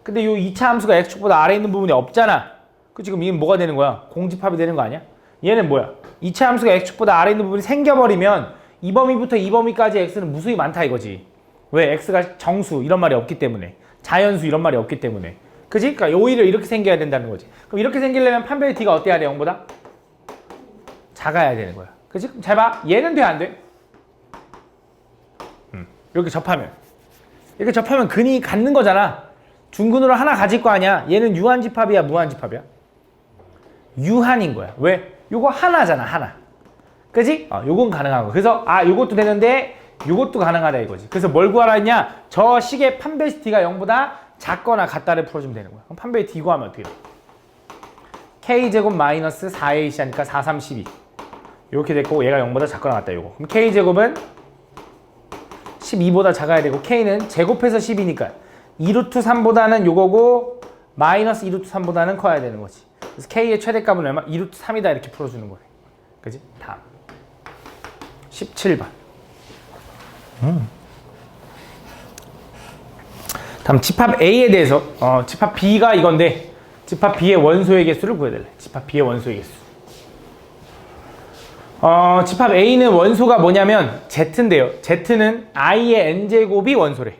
근데 요 2차 함수가 x축보다 아래에 있는 부분이 없잖아. 그 지금 얘는 뭐가 되는 거야? 공집합이 되는 거 아니야? 얘는 뭐야? 2차 함수가 x축보다 아래에 있는 부분이 생겨버리면 이 범위부터 이 범위까지 x는 무수히 많다 이거지. 왜? x가 정수 이런 말이 없기 때문에 자연수 이런 말이 없기 때문에 그지? 그러니까 오히려 이렇게 생겨야 된다는 거지. 그럼 이렇게 생기려면 판별의 d가 어때야 돼? 0보다? 작아야 되는 거야. 그지? 그럼 잘 봐. 얘는 돼? 안 돼? 이렇게 접하면 근이 갖는 거잖아. 중근으로 하나 가질 거 아니야. 얘는 유한집합이야 무한집합이야? 유한인 거야. 왜? 요거 하나잖아 하나. 그지? 요건 가능한 거. 그래서 요것도 되는데 요것도 가능하다 이거지. 그래서 뭘 구하라 했냐? 저 식의 판별 d가 0보다 작거나 같다를 풀어주면 되는 거야. 그럼 판별 d 구하면 어떻게 돼? k제곱 마이너스 4ac 하니까 4, 3, 12 이렇게 됐고 얘가 0보다 작거나 같다 요거. 그럼 k제곱은 12보다 작아야 되고 k는 제곱해서 10이니까 2루트 3보다는 요거고 마이너스 2루트 3보다는 커야 되는 거지. 그래서 k의 최대값은 얼마? 2루트 3이다 이렇게 풀어주는 거네. 그지? 다음 17번 다음 집합 A에 대해서 집합 B가 이건데 집합 B의 원소의 개수를 구해달래. 집합 B의 원소의 개수. 집합 A는 원소가 뭐냐면 Z인데요. Z는 I의 N제곱이 원소래.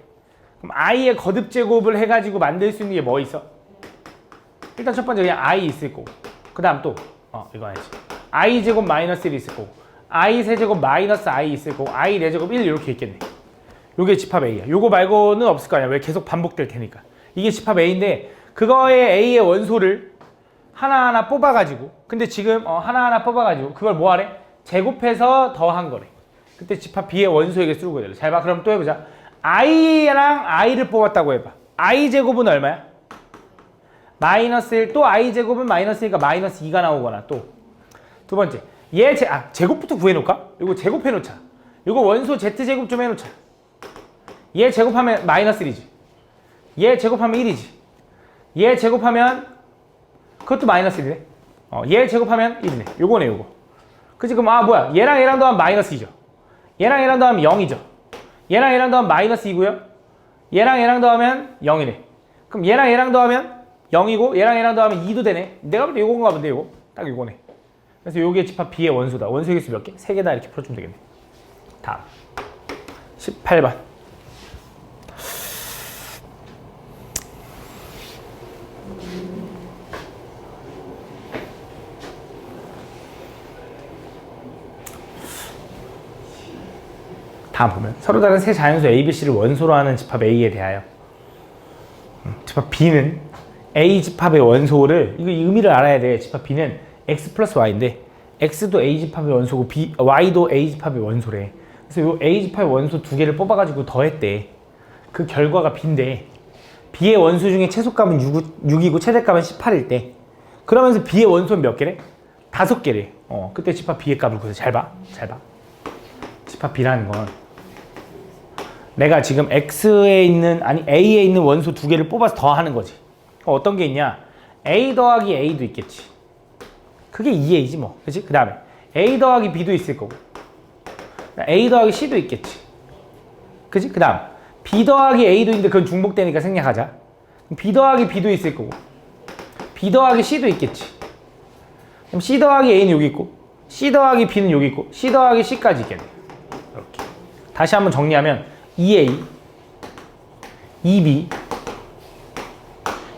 그럼 i의 거듭 제곱을 해가지고 만들 수 있는 게 뭐 있어? 일단 첫 번째 그냥 i 있을 거고 그 다음 또 이거 아니지 i 제곱 마이너스 1 있을 거고 i 세제곱 마이너스 i 있을 거고 i 4제곱 1 이렇게 있겠네. 요게 집합 A야. 요거 말고는 없을 거 아니야. 왜 계속 반복될 테니까. 이게 집합 A인데 그거의 A의 원소를 하나하나 뽑아가지고 근데 지금 하나하나 뽑아가지고 그걸 뭐 하래? 제곱해서 더한 거래. 그때 집합 B의 원소에게 쓰고 되래. 잘 봐. 그럼 또 해보자. i랑 i를 뽑았다고 해봐. i 제곱은 얼마야? 마이너스 1. 또 i 제곱은 마이너스 1이니까 마이너스 2가 나오거나 또 두 번째 제곱부터 구해놓을까? 이거 제곱해놓자. 이거 원소 z제곱 좀 해놓자. 얘 제곱하면 마이너스 1이지. 얘 제곱하면 1이지. 얘 제곱하면 그것도 마이너스 1이네. 얘 제곱하면 1이네. 요거네 요거. 그치? 그럼 뭐야? 얘랑 더하면 마이너스 2죠. 얘랑 더하면 0이죠. 얘랑 더하면 마이너스 2고요. 얘랑 더하면 0이네. 그럼 얘랑 더하면 0이고 얘랑 더하면 2도 되네. 내가 볼 때 요건가 본데 요거. 딱 요거네. 그래서 요게 집합 B의 원소다. 원소의 개수 몇 개? 3개다 이렇게 풀어주면 되겠네. 다음 18번. 다음 보면 서로 다른 세 자연수 A, B, C를 원소로 하는 집합 A에 대하여 집합 B는 A 집합의 원소를 이거 의미를 알아야 돼. 집합 B는 X 플러스 Y인데 X도 A 집합의 원소고 Y도 A 집합의 원소래. 그래서 요 A 집합의 원소 두 개를 뽑아가지고 더했대. 그 결과가 B인데 B의 원소 중에 최소값은 6이고 최대값은 18일 때 그러면서 B의 원소는 몇 개래? 5개래. 그때 집합 B의 값을 구해서 잘 봐. 집합 B라는 건 내가 지금 X에 있는 A에 있는 원소 두 개를 뽑아서 더하는 거지. 어떤 게 있냐? A 더하기 A도 있겠지. 그게 2A지 뭐. 그치? 그 다음에 A 더하기 B도 있을 거고 A 더하기 C도 있겠지. 그치? 그 다음 B 더하기 A도 있는데 그건 중복되니까 생략하자. B 더하기 B도 있을 거고 B 더하기 C도 있겠지. 그럼 C 더하기 A는 여기 있고 C 더하기 B는 여기 있고 C 더하기 C까지 있겠네. 이렇게 다시 한번 정리하면 2A, 2B,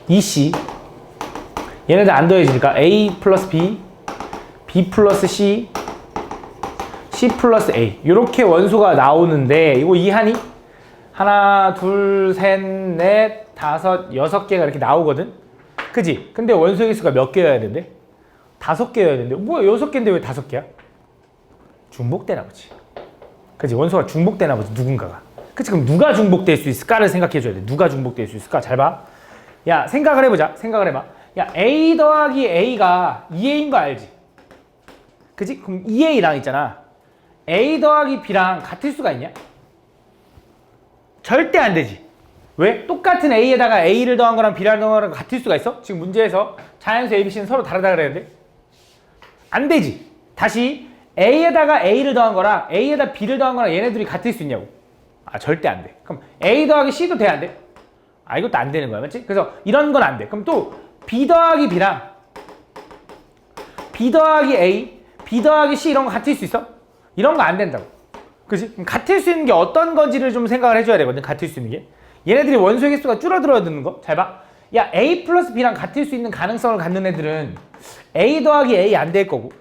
2C 얘네들 안 더해지니까 A 플러스 B, B 플러스 C, C 플러스 A 이렇게 원소가 나오는데 이거 이해하니? 하나, 둘, 셋, 넷, 다섯, 6개가 이렇게 나오거든? 그지? 근데 원소의 개수가 몇 개여야 되는데? 5개여야 되는데 뭐야 6개인데 왜 5개야? 중복되나 보지. 그치? 원소가 중복되나 보지 누군가가. 그치? 그럼 누가 중복될 수 있을까를 생각해줘야 돼. 누가 중복될 수 있을까? 잘 봐. 야 생각을 해보자. 생각을 해봐. 야 A 더하기 A가 2A인 거 알지? 그치? 그럼 2A랑 있잖아. A 더하기 B랑 같을 수가 있냐? 절대 안 되지. 왜? 똑같은 A에다가 A를 더한 거랑 B를 더한 거랑 같을 수가 있어? 지금 문제에서 자연수 A, B, C는 서로 다르다 그랬는데 안 되지. 다시 A에다가 A를 더한 거랑 A에다 B를 더한 거랑 얘네들이 같을 수 있냐고. 절대 안 돼. 그럼 A 더하기 C도 돼야 안 돼? 이것도 안 되는 거야. 맞지? 그래서 이런 건 안 돼. 그럼 또 B 더하기 B랑 B 더하기 A, B 더하기 C 이런 거 같을 수 있어? 이런 거 안 된다고. 그치? 그럼 같을 수 있는 게 어떤 건지를 좀 생각을 해줘야 되거든. 같을 수 있는 게. 얘네들이 원소의 개수가 줄어들어드는 거. 잘 봐. 야 A 플러스 B랑 같을 수 있는 가능성을 갖는 애들은 A 더하기 A 안 될 거고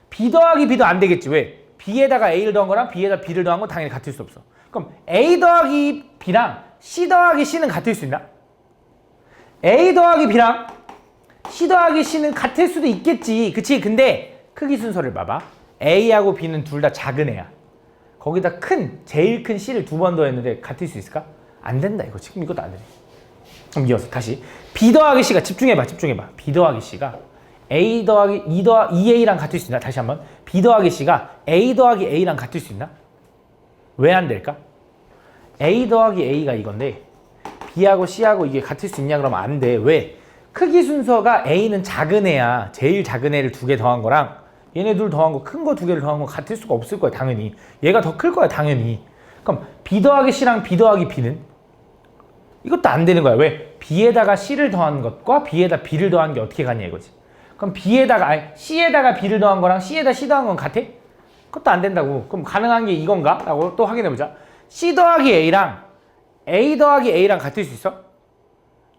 B 더하기 B도 안 되겠지. 왜? B에다가 A를 더한 거랑 B에다 B를 더한 건 당연히 같을 수 없어. 그럼 A 더하기 B랑 C 더하기 C는 같을 수 있나? A 더하기 B랑 C 더하기 C는 같을 수도 있겠지. 그치? 근데 크기 순서를 봐봐. A하고 B는 둘 다 작은 애야. 거기다 제일 큰 C를 2번 더했는데 같을 수 있을까? 안 된다 이거. 지금 이것도 안 되네. 그럼 이어서 다시 B 더하기 C가 집중해봐. B 더하기 C가 A 더하기 2A랑 같을 수 있나? 다시 한번. B 더하기 C가 A 더하기 A랑 같을 수 있나? 왜 안 될까? A 더하기 A가 이건데 B하고 C하고 이게 같을 수 있냐 그러면 안 돼. 왜? 크기 순서가 A는 작은 애야. 제일 작은 애를 2개 더한 거랑 얘네 둘 더한 거 큰 거 2개를 더한 거 같을 수가 없을 거야 당연히. 얘가 더 클 거야 당연히. 그럼 B 더하기 C랑 B 더하기 B는? 이것도 안 되는 거야. 왜? B에다가 C를 더한 것과 B에다 B를 더한 게 어떻게 같냐 이거지. 그럼 C에다가 B를 더한 거랑 C에다 C 더한 건 같아? 그것도 안 된다고. 그럼 가능한 게 이건가? 라고 또 확인해보자. C 더하기 A랑 A 더하기 A랑 같을 수 있어?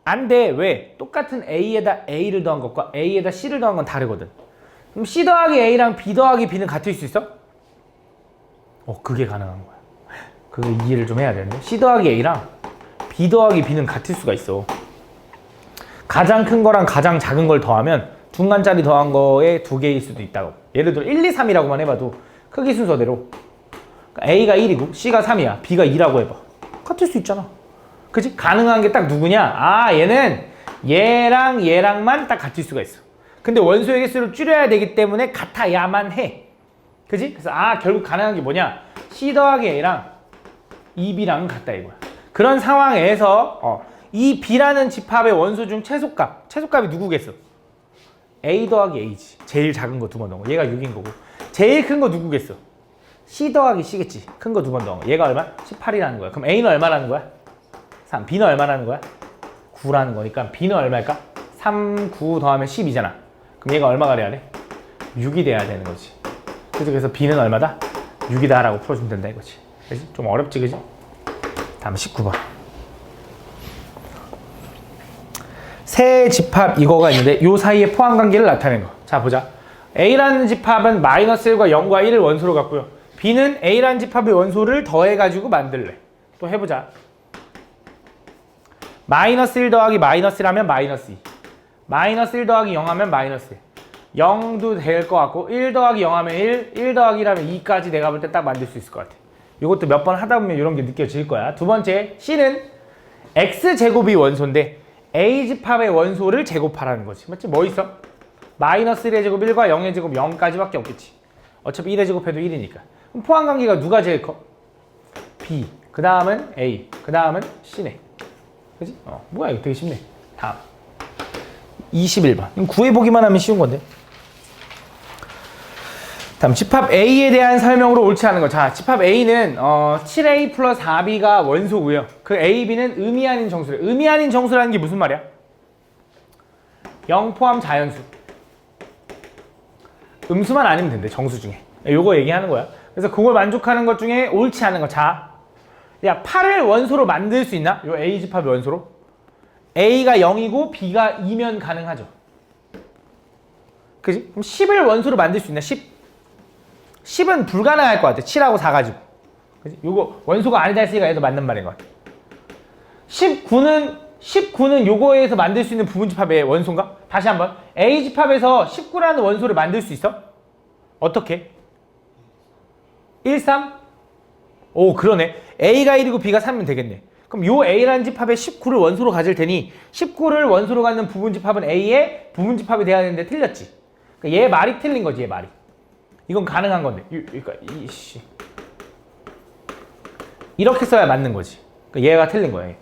안 돼. 왜? 똑같은 A에다 A를 더한 것과 A에다 C를 더한 건 다르거든. 그럼 C 더하기 A랑 B 더하기 B는 같을 수 있어? 그게 가능한 거야. 그거 이해를 좀 해야 되는데. C 더하기 A랑 B 더하기 B는 같을 수가 있어. 가장 큰 거랑 가장 작은 걸 더하면 중간짜리 더한 거에 두 개일 수도 있다고. 예를 들어 1, 2, 3이라고만 해봐도 크기 순서대로 A가 1이고 C가 3이야. B가 2라고 해봐. 같을 수 있잖아. 그치? 가능한 게 딱 누구냐? 얘는 얘랑 얘랑만 딱 같을 수가 있어. 근데 원소의 개수를 줄여야 되기 때문에 같아야만 해. 그치? 그래서 결국 가능한 게 뭐냐? C 더하기 A랑 이 B랑은 같다 이거야. 그런 상황에서 이 B라는 집합의 원소 중 최소값이 누구겠어? A 더하기 A지. 제일 작은 거 두 번 넣은 거. 얘가 6인 거고. 제일 큰 거 누구겠어? C 더하기 C겠지. 큰 거 두 번 넣은 거. 얘가 얼마? 18이라는 거야. 그럼 A는 얼마라는 거야? 3. B는 얼마라는 거야? 9라는 거니까 B는 얼마일까? 3, 9 더하면 10이잖아. 그럼 얘가 얼마가 돼야 돼? 6이 돼야 되는 거지. 그래서 B는 얼마다? 6이다 라고 풀어주면 된다 이거지. 그치? 좀 어렵지 그지? 다음 19번. 세 집합 이거가 있는데 요 사이에 포함관계를 나타내는 거. 자 보자. A라는 집합은 마이너스 1과 0과 1을 원소로 갖고요. B는 A라는 집합의 원소를 더해가지고 만들래. 또 해보자. 마이너스 1 더하기 마이너스 1 하면 마이너스 2. 마이너스 1 더하기 0 하면 마이너스 1. 0도 될 것 같고 1 더하기 0 하면 1 더하기 1 하면 2까지 내가 볼 때 딱 만들 수 있을 것 같아. 이것도 몇 번 하다 보면 이런 게 느껴질 거야. 두 번째, C는 X제곱이 원소인데 A집합의 원소를 제곱하라는 거지. 맞지? 뭐 있어? 마이너스 1의 제곱 1과 0의 제곱 0까지밖에 없겠지. 어차피 1의 제곱해도 1이니까. 그럼 포함관계가 누가 제일 커? B. 그 다음은 A. 그 다음은 C네. 그지? 뭐야 이거 되게 쉽네. 다음 21번. 구해보기만 하면 쉬운 건데. 다음 집합 A에 대한 설명으로 옳지 않은 거. 자, 집합 A는 7A 플러스 4B가 원소고요. 그 A, B는 의미 아닌 정수래. 의미 아닌 정수라는 게 무슨 말이야? 0 포함 자연수. 음수만 아니면 된대. 정수 중에. 요거 얘기하는 거야. 그래서 그걸 만족하는 것 중에 옳지 않은 거. 자, 야 8을 원소로 만들 수 있나? 요 A 집합의 원소로. A가 0이고 B가 2면 가능하죠. 그지? 그럼 10을 원소로 만들 수 있나? 10은 불가능할 것 같아. 7하고 4 가지고. 그지? 요거 원소가 아니다 했으니까 얘도 맞는 말인 것 같아. 19는 요거에서 만들 수 있는 부분집합의 원소인가? 다시 한번. A집합에서 19라는 원소를 만들 수 있어? 어떻게? 1, 3? 오, 그러네. A가 1이고 B가 3이면 되겠네. 그럼 요 A라는 집합에 19를 원소로 가질 테니 19를 원소로 갖는 부분집합은 A의 부분집합이 돼야 되는데 틀렸지. 그러니까 얘 말이 틀린 거지, 얘 말이. 이건 가능한 건데. 그러니까 이렇게 써야 맞는 거지. 그러니까 얘가 틀린 거야. 얘.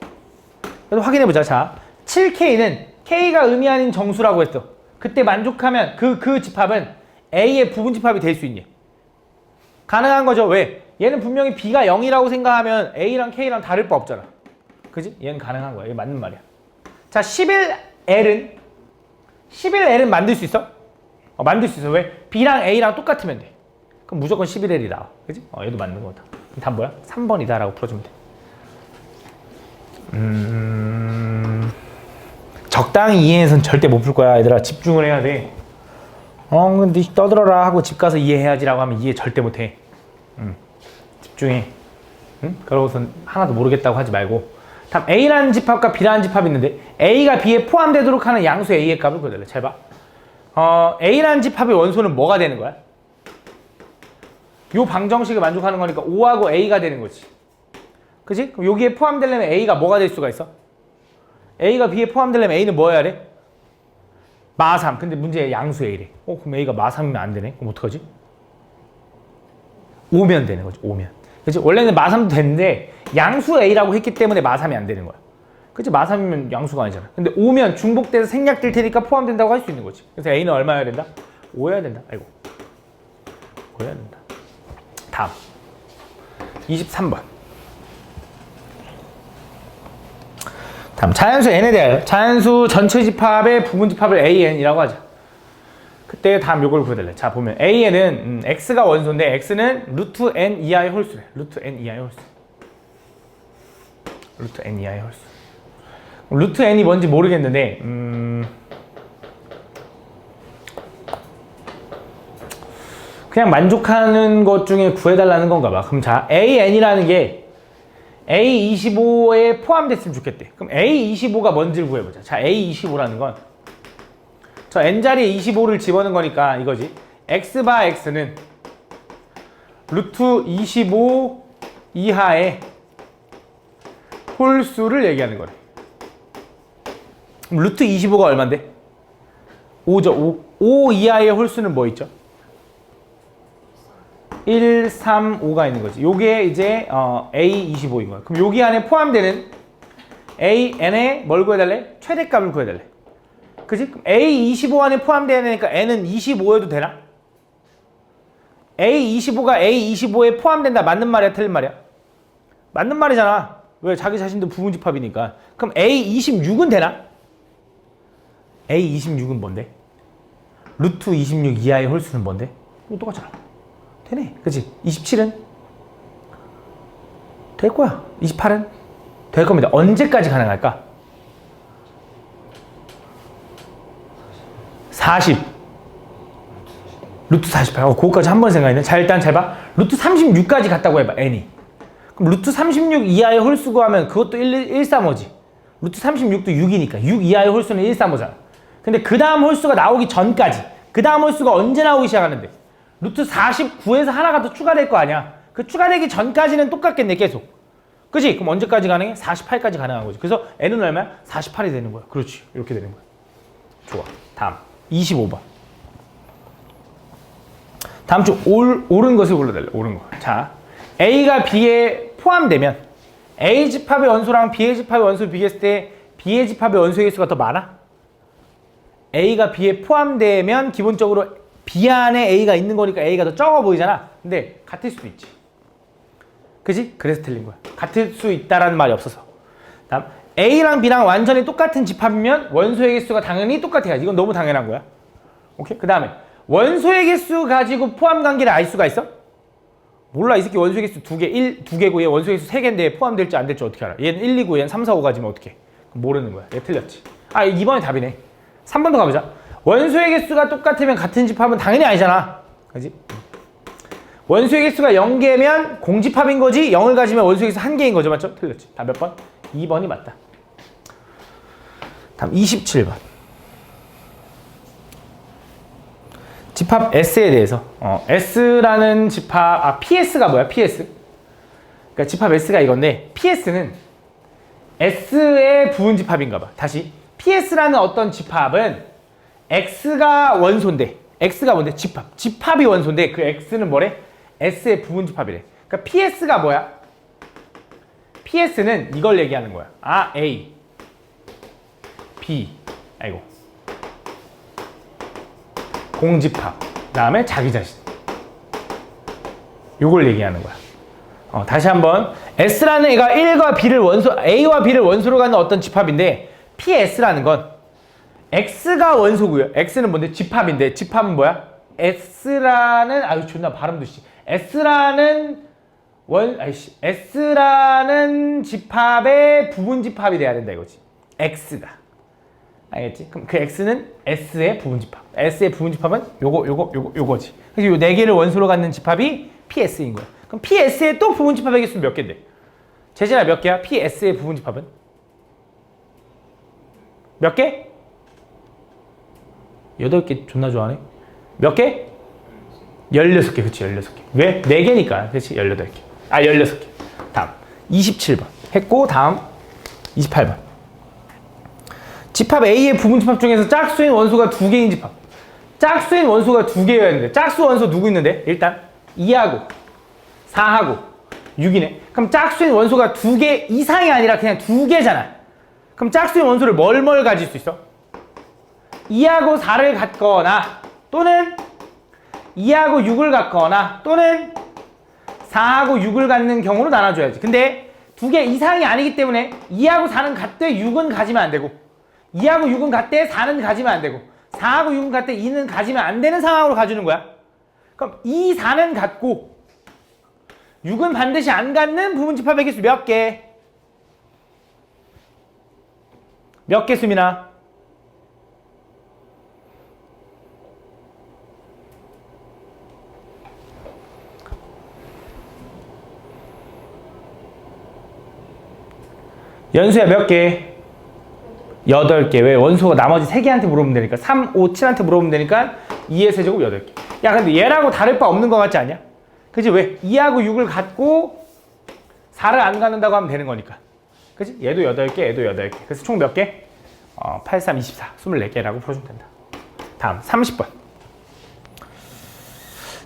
그래서 확인해보자. 자, 7K는 K가 의미 아닌 정수라고 했어. 그때 만족하면 그 집합은 A의 부분집합이 될 수 있니? 가능한 거죠. 왜? 얘는 분명히 B가 0이라고 생각하면 A랑 K랑 다를 바 없잖아. 그지? 얘는 가능한 거야. 이게 맞는 말이야. 자, 11L은 만들 수 있어? 만들 수 있어. 왜? B랑 A랑 똑같으면 돼. 그럼 무조건 11L이 나와. 그지? 얘도 맞는 거다. 답 뭐야? 3번이다 라고 풀어주면 돼. 적당히 이해해서는 절대 못 풀 거야. 얘들아 집중을 해야 돼. 근데 떠들어라 하고 집 가서 이해해야지 라고 하면 이해 절대 못 해. 집중해. 응? 그러고선 하나도 모르겠다고 하지 말고. 다음 A라는 집합과 B라는 집합이 있는데 A가 B에 포함되도록 하는 양수 A의 값을 구해달래. 잘 봐. A라는 집합의 원소는 뭐가 되는 거야? 요 방정식을 만족하는 거니까 5하고 A가 되는 거지. 그치? 그럼 여기에 포함되려면 A가 뭐가 될 수가 있어? A가 B에 포함되려면 A는 뭐 해야 돼? 마3. 근데 문제에 양수 A래. 그럼 A가 마3이면 안 되네. 그럼 어떡하지? 5면 되는 거지. 5면. 그치? 원래는 마3도 되는데 양수 A라고 했기 때문에 마3이 안 되는 거야. 그치? 마3이면 양수가 아니잖아. 근데 5면 중복돼서 생략될 테니까 포함된다고 할 수 있는 거지. 그래서 A는 얼마여야 된다? 5여야 된다. 아이고. 5여야 된다. 다음. 23번. 다음. 자연수 N에 대하여 자연수 전체 집합의 부분 집합을 AN이라고 하자. 그때 다음 요걸 구해달래. 자, 보면 AN은 X가 원소인데 X는 루트 N 이하의 홀수래. 루트 N 이하의 홀수. 루트 n 이하의 홀수. 루트 n이 뭔지 모르겠는데 그냥 만족하는 것 중에 구해달라는 건가 봐. 그럼 자, AN이라는 게 A25에 포함됐으면 좋겠대. 그럼 A25가 뭔지를 구해보자. 자, A25라는 건 저 N자리에 25를 집어넣은 거니까 이거지. X바 X는 루트 25 이하의 홀수를 얘기하는 거래. 그럼 루트 25가 얼만데? 5죠. 5 이하의 홀수는 뭐 있죠? 1, 3, 5가 있는 거지. 요게 이제 A25인 거야. 그럼 여기 안에 포함되는 AN의 뭘 구해달래? 최대값을 구해달래. 그치? 그럼 A25 안에 포함되어야 되니까 N은 25여도 되나? A25가 A25에 포함된다. 맞는 말이야? 틀린 말이야? 맞는 말이잖아. 왜? 자기 자신도 부분집합이니까. 그럼 A26은 되나? A26은 뭔데? 루트 26 이하의 홀수는 뭔데? 이거 똑같잖아. 되네. 그치? 27은? 될 거야. 28은? 될 겁니다. 언제까지 가능할까? 40. 루트 48. 그거까지 한 번 생각했네. 자, 일단 잘 봐. 루트 36까지 갔다고 해봐. n이. 그럼 루트 36 이하의 홀수 구하면 그것도 135지. 루트 36도 6이니까. 6 이하의 홀수는 135잖아. 근데 그 다음 홀수가 나오기 전까지. 그 다음 홀수가 언제 나오기 시작하는데? 루트 49에서 하나가 더 추가될 거 아니야. 그 추가되기 전까지는 똑같겠네, 계속. 그치? 그럼 언제까지 가능해? 48까지 가능한 거지. 그래서 n은 얼마야? 48이 되는 거야. 그렇지. 이렇게 되는 거야. 좋아. 다음. 25번. 다음 주 옳은 것을 골라달래. 옳은 거. 자, A가 B에 포함되면 A 집합의 원소랑 B의 집합의 원소를 비교했을 때 B의 집합의 원소의 개수가 더 많아? A가 B에 포함되면 기본적으로 B 안에 A가 있는 거니까 A가 더 적어 보이잖아. 근데 같을 수도 있지. 그지? 그래서 틀린 거야. 같을 수 있다라는 말이 없어서. 다음, A랑 B랑 완전히 똑같은 집합이면 원소의 개수가 당연히 똑같아야지. 이건 너무 당연한 거야. 오케이? 그 다음에 원소의 개수 가지고 포함 관계를 알 수가 있어? 몰라. 이 새끼 원소의 개수 2개고 얘 원소의 개수 3개인데 포함될지 안 될지 어떻게 알아? 얘는 1, 2고 얘는 3, 4, 5 가지면 어떡해? 모르는 거야. 얘 틀렸지. 아, 2번이 답이네. 3번도 가보자. 원소의 개수가 똑같으면 같은 집합은 당연히 아니잖아. 그지? 원소의 개수가 0개면 공집합인 거지. 0을 가지면 원소의 개수 1개인 거죠. 맞죠? 틀렸지. 다 몇 번? 2번이 맞다. 다음 27번. 집합 S에 대해서. S라는 집합, PS가 뭐야? PS. 그러니까 집합 S가 이건데, PS는 S의 부분집합인가 봐. 다시. PS라는 어떤 집합은 X가 원소인데, X가 뭔데? 집합. 집합이 원소인데, 그 X는 뭐래? S의 부분집합이래. 그러니까 PS가 뭐야? PS는 이걸 얘기하는 거야. A, B, 공집합, 그 다음에 자기 자신. 요걸 얘기하는 거야. 다시 한번. S라는 애가 1과 B를 A와 B를 원소로 갖는 어떤 집합인데, PS라는 건 X가 원소고요. X는 뭔데? 집합인데, 집합은 뭐야? S라는, 존나 발음도 씨. S라는 집합의 부분집합이 돼야 된다 이거지. X가. 알겠지? 그럼 그 X는 S의 부분집합. S의 부분집합은 요거지. 그래서 요 4개를 원소로 갖는 집합이 PS인 거야. 그럼 PS의 또 부분집합의 개수는 몇 개인데? 재진아 몇 개야? PS의 부분집합은? 몇 개? 8개 존나 좋아하네. 몇 개? 16개. 그치, 16개. 왜? 4개니까. 그치, 18개. 16개. 다음. 27번. 했고, 다음. 28번. 집합 A의 부분집합 중에서 짝수인 원소가 2개인 집합. 짝수인 원소가 2개여야 되는데, 짝수 원소 누구 있는데? 일단 2하고 4하고 6이네. 그럼 짝수인 원소가 2개 이상이 아니라 그냥 2개잖아. 그럼 짝수인 원소를 뭘 가질 수 있어? 2하고 4를 갖거나 또는 2하고 6을 갖거나 또는 4하고 6을 갖는 경우로 나눠줘야지. 근데 2개 이상이 아니기 때문에 2하고 4는 같되 6은 가지면 안 되고 2하고 6은 같대 4는 가지면 안 되고 4하고 6은 같대 2는 가지면 안 되는 상황으로 가주는 거야. 그럼 2, 4는 같고 6은 반드시 안 갖는 부분집합의 개수 몇 개? 몇 개 수민아? 연수야 몇 개? 8개. 왜? 원소가 나머지 3개한테 물어보면 되니까. 3, 5, 7한테 물어보면 되니까 2의 세제곱 8개. 야 근데 얘라고 다를 바 없는 것 같지 않냐? 그치? 왜? 2하고 6을 갖고 4를 안 갖는다고 하면 되는 거니까. 그치? 얘도 8개, 얘도 8개. 그래서 총 몇 개? 8, 3, 24. 24개라고 풀어주면 된다. 다음 30번.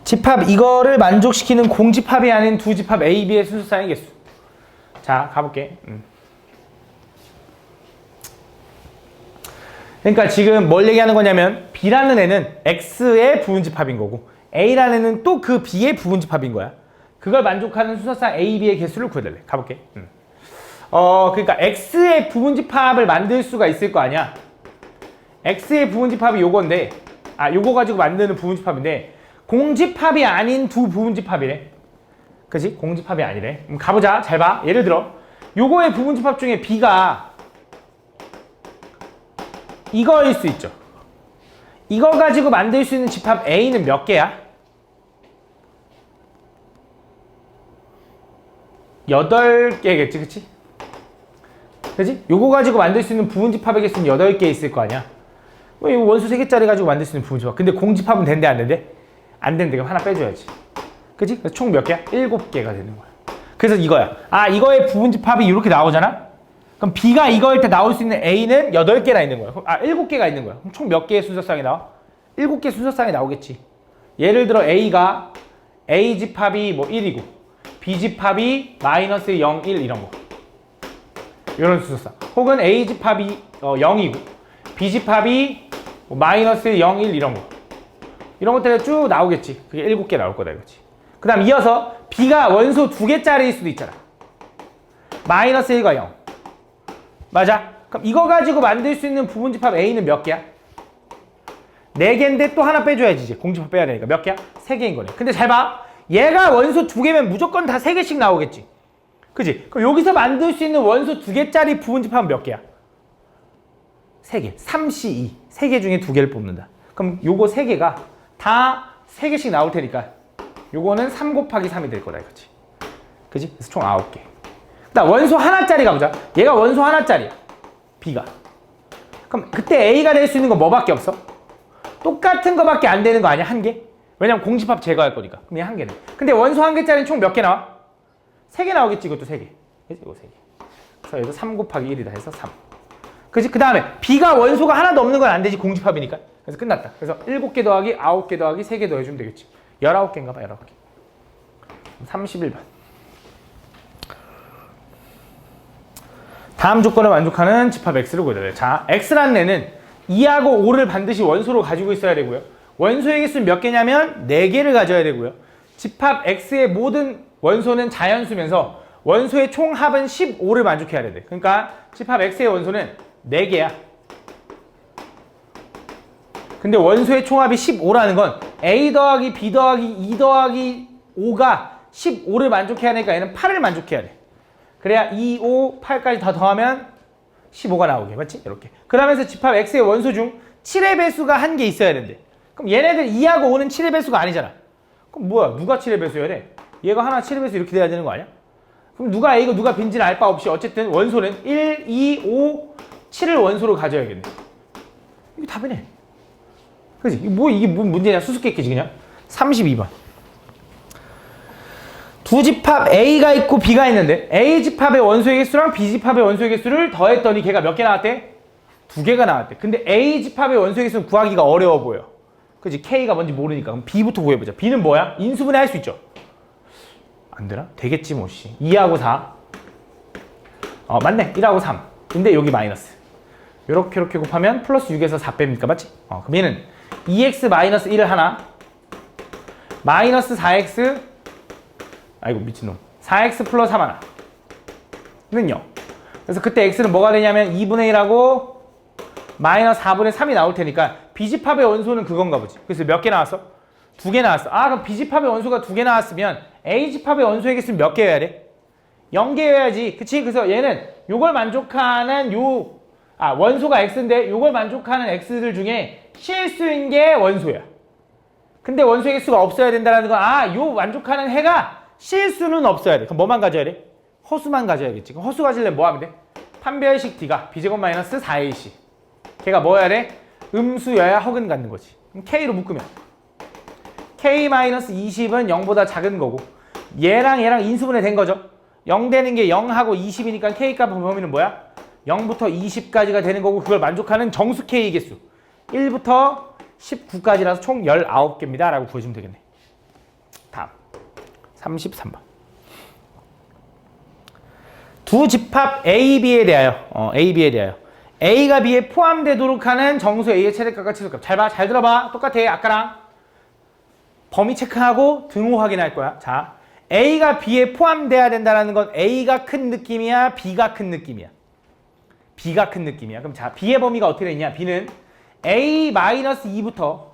집합 이거를 만족시키는 공집합이 아닌 두 집합 A, B의 순서쌍의 개수. 자 가볼게. 그러니까 지금 뭘 얘기하는 거냐면 B라는 애는 X의 부분집합인 거고 A라는 애는 또 그 B의 부분집합인 거야. 그걸 만족하는 순서쌍 A, B의 개수를 구해달래. 가볼게. 그러니까 X의 부분집합을 만들 수가 있을 거 아니야. X의 부분집합이 요건데 요거 가지고 만드는 부분집합인데 공집합이 아닌 두 부분집합이래. 그치? 공집합이 아니래. 가보자. 잘 봐. 예를 들어 요거의 부분집합 중에 B가 이거일 수 있죠. 이거 가지고 만들 수 있는 집합 A는 몇 개야? 8개겠지, 그치? 그치? 요거 가지고 만들 수 있는 부분집합의 개수는 8개 있을 거 아니야? 뭐 이거 원수 3개짜리 가지고 만들 수 있는 부분집합. 근데 공집합은 된대, 안 된대? 안 된대. 그럼 하나 빼줘야지. 그치? 그래서 총 몇 개야? 7개가 되는 거야. 그래서 이거야. 이거의 부분집합이 이렇게 나오잖아? 그럼 B가 이거일 때 나올 수 있는 A는 8개나 있는 거야. 7개가 있는 거야. 그럼 총 몇 개의 순서쌍이 나와? 7개 순서쌍이 나오겠지. 예를 들어 A가 A 집합이 뭐 1이고 B 집합이 마이너스 0, 1 이런 거. 이런 순서쌍. 혹은 A 집합이 0이고 B 집합이 뭐 마이너스 0, 1 이런 거. 이런 것들이 쭉 나오겠지. 그게 7개 나올 거다 이거지. 그 다음 이어서 B가 원소 2개짜리일 수도 있잖아. 마이너스 1과 0. 맞아? 그럼 이거 가지고 만들 수 있는 부분집합 A는 몇 개야? 4개인데 또 하나 빼줘야지 이제. 공집합 빼야 되니까. 몇 개야? 3개인 거네. 근데 잘 봐. 얘가 원소 2개면 무조건 다 3개씩 나오겠지. 그지? 그럼 여기서 만들 수 있는 원소 2개짜리 부분집합은 몇 개야? 3개. 3C2. 3개 중에 2개를 뽑는다. 그럼 요거 3개가 다 3개씩 나올 테니까 요거는 3 곱하기 3이 될 거다 이거지. 그지? 그래서 총 9개. 그다음 원소 하나짜리 가보자. 얘가 원소 하나짜리야. B가. 그럼 그때 A가 될 수 있는 건 뭐밖에 없어? 똑같은 거밖에 안 되는 거 아니야? 1개? 왜냐면 공집합 제거할 거니까. 그럼 얘 1개네. 근데 원소 1개짜리는 총 몇 개 나와? 3개 나오겠지. 이것도 3개. 그치? 이거 3개. 그래서 얘도 3 곱하기 1이다 해서 3. 그치? 그 다음에 B가 원소가 하나도 없는 건 안 되지. 공집합이니까. 그래서 끝났다. 그래서 7개 더하기 9개 더하기 3개 더해주면 되겠지. 19개인가 봐. 19개. 31번. 다음 조건을 만족하는 집합 X를 구해달래요. 자, X라는 애는 2하고 5를 반드시 원소로 가지고 있어야 되고요. 원소의 개수는 몇 개냐면 4개를 가져야 되고요. 집합 X의 모든 원소는 자연수면서 원소의 총합은 15를 만족해야 돼. 그러니까 집합 X의 원소는 4개야. 근데 원소의 총합이 15라는 건 A 더하기 B 더하기 2 더하기 5가 15를 만족해야 되니까 얘는 8을 만족해야 돼. 그래야 2, 5, 8까지 다 더하면 15가 나오게. 맞지? 이렇게. 그러면서 집합 X의 원소 중 7의 배수가 1개 있어야 된대. 그럼 얘네들 2하고 5는 7의 배수가 아니잖아. 그럼 뭐야? 누가 7의 배수여야 돼? 얘가 하나 7의 배수 이렇게 돼야 되는 거 아니야? 그럼 누가 A고 누가 B인지는 알 바 없이 어쨌든 원소는 1, 2, 5, 7을 원소로 가져야겠네. 이게 답이네. 그치? 이게 뭔 문제냐? 수수께끼지 그냥. 32번. 두 집합 A가 있고 B가 있는데 A 집합의 원소의 개수랑 B 집합의 원소의 개수를 더했더니 걔가 몇 개 나왔대? 2개가 나왔대. 근데 A 집합의 원소의 개수는 구하기가 어려워 보여. 그치? K가 뭔지 모르니까. 그럼 B부터 구해보자. B는 뭐야? 인수분해 할 수 있죠? 안 되나? 되겠지 뭐 씨. 2하고 4. 맞네. 1하고 3. 근데 여기 마이너스. 요렇게 곱하면 플러스 6에서 4 뺍니까? 맞지? 그럼 얘는 2x 마이너스 1을 하나 마이너스 4x 아이고 미친놈 4x 플러스 3 하나 는요. 그래서 그때 x는 뭐가 되냐면 2분의 1하고 마이너스 4분의 3이 나올 테니까 B집합의 원소는 그건가 보지. 그래서 몇 개 나왔어? 2개 나왔어. 그럼 B집합의 원소가 2개 나왔으면 A집합의 원소의 개수는 몇 개여야 돼? 0개여야지. 그치? 그래서 얘는 요걸 만족하는 요 원소가 x인데 이걸 만족하는 x들 중에 실수인 게 원소야. 근데 원소의 개수가 없어야 된다는 건 요 만족하는 해가 실수는 없어야 돼. 그럼 뭐만 가져야 돼? 허수만 가져야겠지. 그럼 허수 가지려면 뭐 하면 돼? 판별식 D가 B제곱 마이너스 4AC. 걔가 뭐여야 돼? 음수여야 허근 갖는 거지. 그럼 K로 묶으면 K-20은 0보다 작은 거고 얘랑 인수분해 된 거죠. 0 되는 게 0하고 20이니까 K값 범위는 뭐야? 0부터 20까지가 되는 거고 그걸 만족하는 정수 K 개수 1부터 19까지라서 총 19개입니다 라고 보여주면 되겠네. 다음 33번 두 집합 A, B에 대하여 A가 B에 포함되도록 하는 정수 A의 최대값과 치수값. 잘 봐, 잘 들어봐. 똑같아 아까랑 범위 체크하고 등호 확인할 거야. 자, A가 B에 포함돼야 된다는 건 A가 큰 느낌이야, B가 큰 느낌이야? B가 큰 느낌이야. 그럼 자, B의 범위가 어떻게 되냐? B는 A-2부터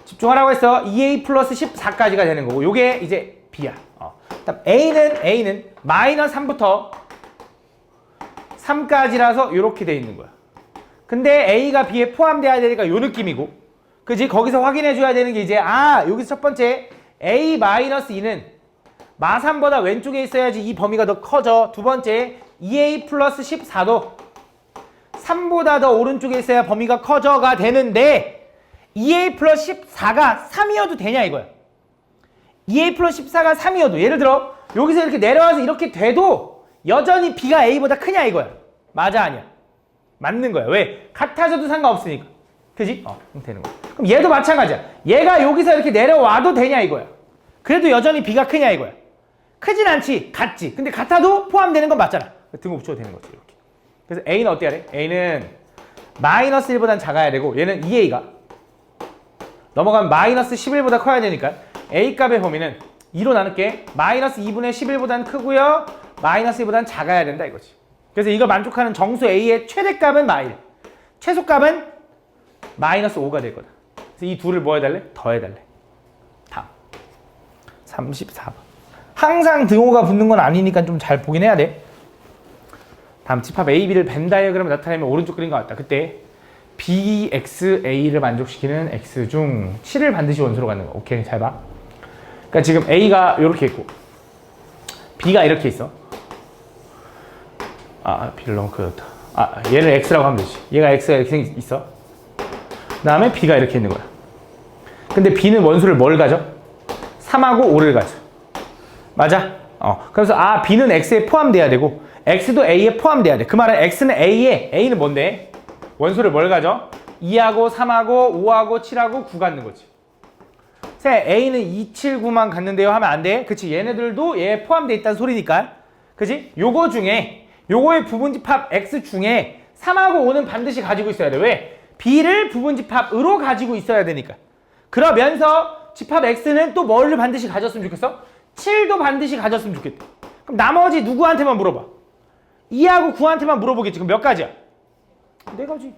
집중하라고 했어. 2A 플러스 14까지가 되는 거고 요게 이제 B야. 그다음 A는 마이너스 3부터 3까지라서 이렇게 돼 있는 거야. 근데 A가 B에 포함돼야 되니까 요 느낌이고 그지? 거기서 확인해 줘야 되는 게 이제 여기서 첫 번째 A-2는 마3보다 왼쪽에 있어야지 이 범위가 더 커져. 두 번째 2A 플러스 14도 3보다 더 오른쪽에 있어야 범위가 커져가 되는데 2A 플러스 14가 3이어도 되냐 이거야. 2A 플러스 14가 3이어도 예를 들어 여기서 이렇게 내려와서 이렇게 돼도 여전히 B가 A보다 크냐 이거야. 맞아 아니야? 맞는 거야. 왜? 같아져도 상관없으니까. 그지? 그럼 되는 거야. 그럼 얘도 마찬가지야. 얘가 여기서 이렇게 내려와도 되냐 이거야. 그래도 여전히 B가 크냐 이거야. 크진 않지. 같지. 근데 같아도 포함되는 건 맞잖아. 등호 붙여도 되는 거지 이렇게. 그래서 A는 어때야 돼? A는 마이너스 1보단 작아야 되고 얘는 2A가 넘어가면 마이너스 11보다 커야 되니까 A값의 범위는 2로 나눌게. 마이너스 2분의 11보단 크고요. 마이너스 2보단 작아야 된다 이거지. 그래서 이걸 만족하는 정수 A의 최대값은 마일, 최소값은 마이너스 5가 될 거다. 그래서 이 둘을 뭐 해달래? 더해달래. 다음 34번. 항상 등호가 붙는 건 아니니까 좀 잘 보긴 해야 돼. 다음 집합 A, B를 벤 다이어그램을 나타내면 오른쪽 그린 것 같다. 그때 B, X, A를 만족시키는 X 중 7을 반드시 원소로 갖는 거. 오케이, 잘 봐. 그러니까 지금 A가 이렇게 있고 B가 이렇게 있어. B를 너무 크다. 얘를 X라고 하면 되지. 얘가 X가 이렇게 있어. 그 다음에 B가 이렇게 있는 거야. 근데 B는 원소를 뭘 가져? 3하고 5를 가져. 맞아? 그래서 B는 X에 포함돼야 되고 X도 A에 포함돼야 돼. 그 말은 X는 A는 뭔데? 원소를 뭘 가져? 2하고 3하고 5하고 7하고 9 갖는 거지. A는 2, 7, 9만 갖는데요 하면 안 돼. 그치? 얘네들도 얘에 포함돼 있다는 소리니까. 그치? 요거 중에 요거의 부분집합 X 중에 3하고 5는 반드시 가지고 있어야 돼. 왜? B를 부분집합으로 가지고 있어야 되니까. 그러면서 집합 X는 또 뭐를 반드시 가졌으면 좋겠어? 7도 반드시 가졌으면 좋겠다. 그럼 나머지 누구한테만 물어봐? 2하고 9한테만 물어보겠지. 그럼 몇 가지야? 4가지.